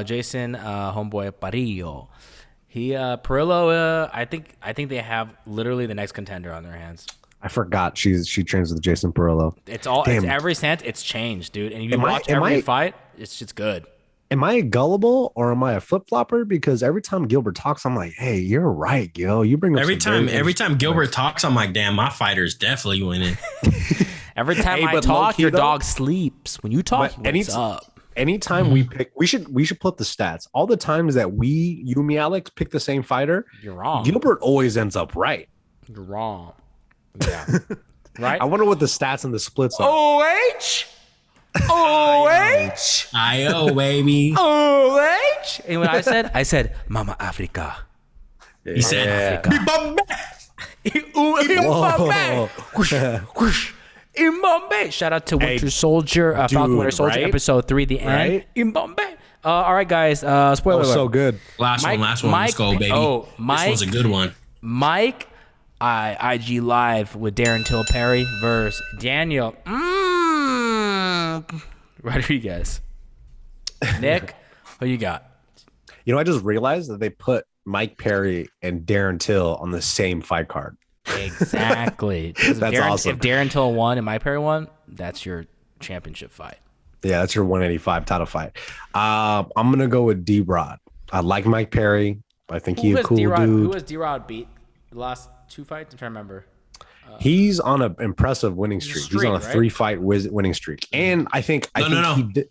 [SPEAKER 2] Jason homeboy Parillo. Perillo. I think they have literally the next contender on their hands.
[SPEAKER 4] I forgot she trains with Jason Parillo.
[SPEAKER 2] It's every sense. It's changed, dude. And if you watch every fight, it's just good.
[SPEAKER 4] Am I gullible or am I a flip flopper? Because every time Gilbert talks, I'm like, "Hey, you're right, Gil. You bring up
[SPEAKER 1] every time Gilbert talks, I'm like, damn, my fighter's definitely winning.
[SPEAKER 2] Every time I talk, your dog sleeps. When you talk, he wakes up.
[SPEAKER 4] Anytime we pick, we should put up the stats. All the times that you, me, Alex, pick the same fighter,
[SPEAKER 2] you're wrong.
[SPEAKER 4] Gilbert always ends up right.
[SPEAKER 2] You're wrong. Yeah. Right.
[SPEAKER 4] I wonder what the stats and the splits are.
[SPEAKER 2] OH.
[SPEAKER 1] I-O, baby.
[SPEAKER 2] OH. And when I said, Mama Africa.
[SPEAKER 1] He said,
[SPEAKER 2] In Bombay. Shout out to Winter Soldier, Falcon Winter Soldier, episode 3, the end. In Bombay. All right, guys. Spoiler alert.
[SPEAKER 4] So good.
[SPEAKER 1] Last one. Let's go, baby.
[SPEAKER 2] Oh, Mike,
[SPEAKER 1] this one's a good one.
[SPEAKER 2] Mike, IG Live with Darren Till Perry versus Daniel Rodriguez. Nick, who you got?
[SPEAKER 4] I just realized that they put Mike Perry and Darren Till on the same fight card.
[SPEAKER 2] Exactly.
[SPEAKER 4] That's awesome.
[SPEAKER 2] If Darren Till won and Mike Perry won, that's your championship fight.
[SPEAKER 4] Yeah, that's your 185 title fight. I'm gonna go with D-Rod. I like Mike Perry. I think he's a cool dude.
[SPEAKER 2] Who has D-Rod beat the last 2 fights? I'm trying to remember.
[SPEAKER 4] He's on an impressive winning streak. He's on a 3-fight winning streak, and I think he did.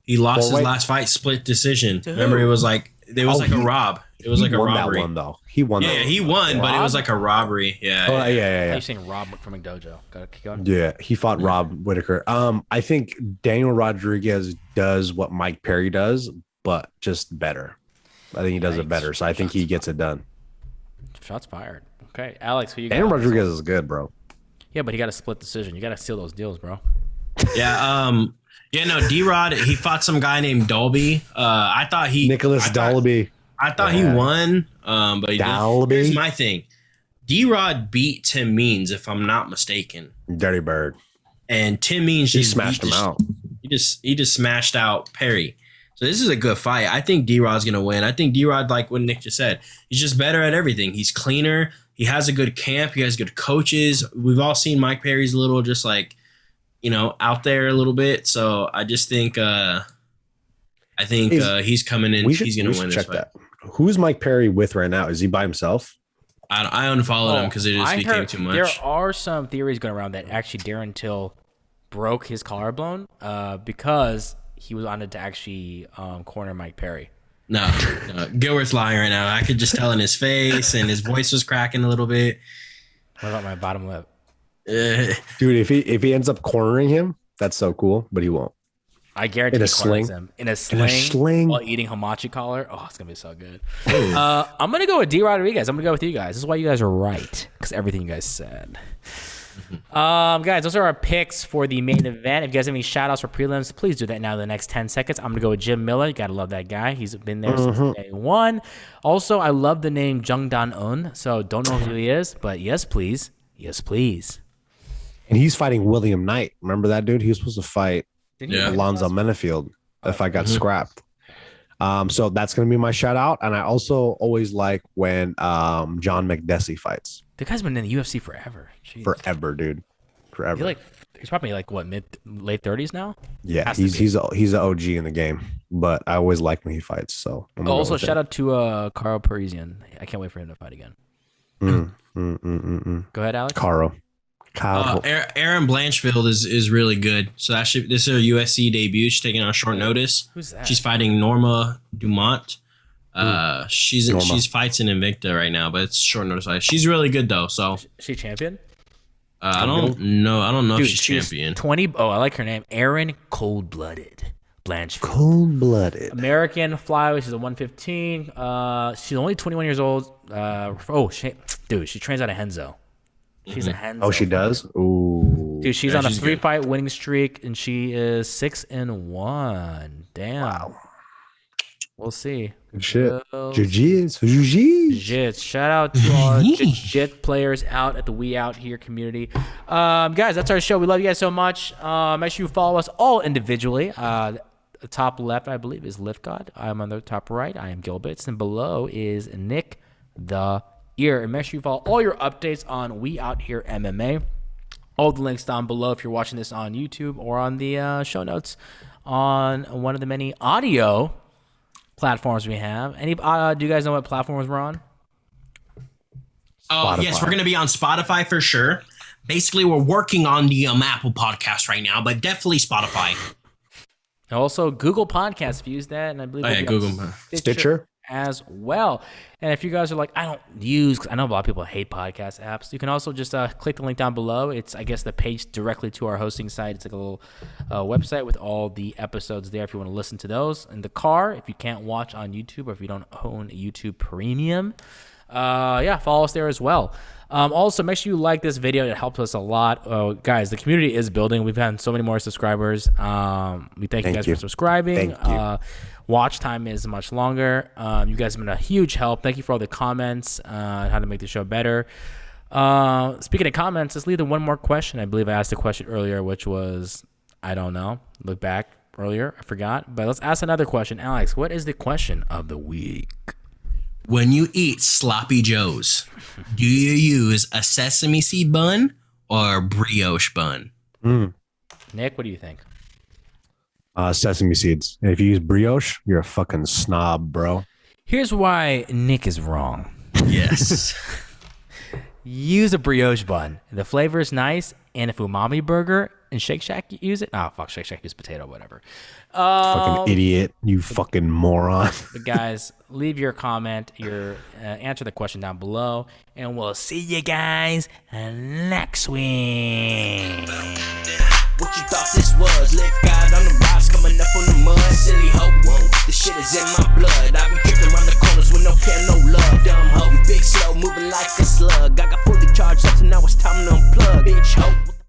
[SPEAKER 1] He lost his last fight, split decision. Remember, it was like There was like a rob. It was like a robbery.
[SPEAKER 4] That one though. He won.
[SPEAKER 1] Yeah, he won, but it was like a robbery. Yeah.
[SPEAKER 4] Oh, yeah.
[SPEAKER 2] You're saying Rob from McDojo. Gotta keep going.
[SPEAKER 4] Yeah, he fought Rob Whitaker. I think Daniel Rodriguez does what Mike Perry does, but just better. I think he does it better, so I think he gets it done.
[SPEAKER 2] Shots fired. Okay, Alex, who you got?
[SPEAKER 4] Daniel Rodriguez is good, bro.
[SPEAKER 2] Yeah, but he got a split decision. You got to seal those deals, bro.
[SPEAKER 1] Yeah. D-Rod, he fought some guy named Dolby.
[SPEAKER 4] Nicholas Dolby.
[SPEAKER 1] I thought he won, but he didn't. Here's my thing. D-Rod beat Tim Means, if I'm not mistaken.
[SPEAKER 4] Dirty Bird.
[SPEAKER 1] And Tim Means
[SPEAKER 4] just smashed him out.
[SPEAKER 1] He just smashed out Perry. So this is a good fight. I think D-Rod's going to win. I think D-Rod, like what Nick just said, he's just better at everything. He's cleaner. He has a good camp. He has good coaches. We've all seen Mike Perry's a little just like, out there a little bit. So I just think he's coming in. He's going to win this fight. That.
[SPEAKER 4] Who's Mike Perry with right now? Is he by himself?
[SPEAKER 1] I unfollowed him because it just became too much.
[SPEAKER 2] There are some theories going around that actually Darren Till broke his collarbone because he was on it to actually corner Mike Perry.
[SPEAKER 1] No, Gilbert's lying right now. I could just tell in his face, and his voice was cracking a little bit.
[SPEAKER 2] What about my bottom lip?
[SPEAKER 4] Dude, if he ends up cornering him, that's so cool, but he won't.
[SPEAKER 2] I guarantee he corners him in a sling while eating hamachi collar. Oh, it's gonna be so good. I'm gonna go with D. Rodriguez. I'm gonna go with you guys. This is why you guys are right, because everything you guys said. Guys, those are our picks for the main event. If you guys have any shout outs for prelims, please do that now in the next 10 seconds. I'm gonna go with Jim Miller. You gotta love that guy. He's been there since day one. Also, I love the name Jung Dan Un. So don't know who he is, but yes, please. Yes, please.
[SPEAKER 4] And he's fighting William Knight. Remember that dude? He was supposed to fight Alonzo Menafield. If I got scrapped. So that's gonna be my shout out. And I also always like when John McDessie fights.
[SPEAKER 2] The guy's been in the UFC forever. Jeez.
[SPEAKER 4] Forever, dude. Forever.
[SPEAKER 2] He's probably like what, late 30s now?
[SPEAKER 4] Yeah, he's an OG in the game. But I always like when he fights. So
[SPEAKER 2] also shout out to Carl Parisian. I can't wait for him to fight again. Go ahead, Alex.
[SPEAKER 4] Carl.
[SPEAKER 1] Aaron Blanchfield is really good. So this is her UFC debut. She's taking on short notice.
[SPEAKER 2] Who's that?
[SPEAKER 1] She's fighting Norma Dumont. She's fights in Invicta right now, but it's short notice fight. She's really good though. So
[SPEAKER 2] she champion?
[SPEAKER 1] I don't know. I don't know if she's champion.
[SPEAKER 2] 20. Oh, I like her name. Erin Cold-Blooded Blanchfield.
[SPEAKER 4] Cold-blooded.
[SPEAKER 2] American flyweight. She's a 115. She's only 21 years old. She trains out of Henzo. She's a Henzo.
[SPEAKER 4] Oh, she does? Ooh.
[SPEAKER 2] Dude, she's on a 3-fight winning streak, and she is 6-1. Damn. Wow. We'll see.
[SPEAKER 4] Good shit. Jiu-jitsu.
[SPEAKER 2] Shout out to our jiu-jitsu players out at the We Out Here community. Guys, that's our show. We love you guys so much. Make sure you follow us all individually. The top left, I believe, is Lift God. I'm on the top right. I am Gilbert. And below is Nick the Ear. And make sure you follow all your updates on We Out Here MMA. All the links down below if you're watching this on YouTube or on the show notes on one of the many audio platforms we have. Do you guys know what platforms we're on?
[SPEAKER 1] Oh, yes, we're going to be on Spotify for sure. Basically, we're working on the Apple podcast right now, but definitely Spotify.
[SPEAKER 2] And also, Google Podcasts, if you use that, and I believe
[SPEAKER 4] Google Stitcher
[SPEAKER 2] as well. And if you guys are like, I don't use, because I know a lot of people hate podcast apps, you can also just click the link down below. It's, I guess, the page directly to our hosting site. It's like a little website with all the episodes there if you want to listen to those. In the car, if you can't watch on YouTube or if you don't own YouTube Premium, follow us there as well. Also, make sure you like this video. It helps us a lot. Guys, the community is building. We've had so many more subscribers. We thank you guys for subscribing.
[SPEAKER 4] Thank you.
[SPEAKER 2] Watch time is much longer. You guys have been a huge help. Thank you for all the comments on how to make the show better. Speaking of comments, let's leave the one more question. I believe I asked a question earlier, which was, I don't know. Look back earlier. I forgot. But let's ask another question. Alex, what is the question of the week?
[SPEAKER 1] When you eat sloppy joes, do you use a sesame seed bun or a brioche bun?
[SPEAKER 2] Nick, what do you think?
[SPEAKER 4] Sesame seeds. And if you use brioche, you're a fucking snob, bro.
[SPEAKER 2] Here's why Nick is wrong.
[SPEAKER 1] Yes.
[SPEAKER 2] Use a brioche bun. The flavor is nice, and if umami burger, and Shake Shack use it? Oh, fuck, Shake Shack use potato, whatever.
[SPEAKER 4] Fucking idiot. You fucking moron.
[SPEAKER 2] But guys, leave your comment, answer the question down below, and we'll see you guys next week.
[SPEAKER 3] What you thought this was? Lift God on the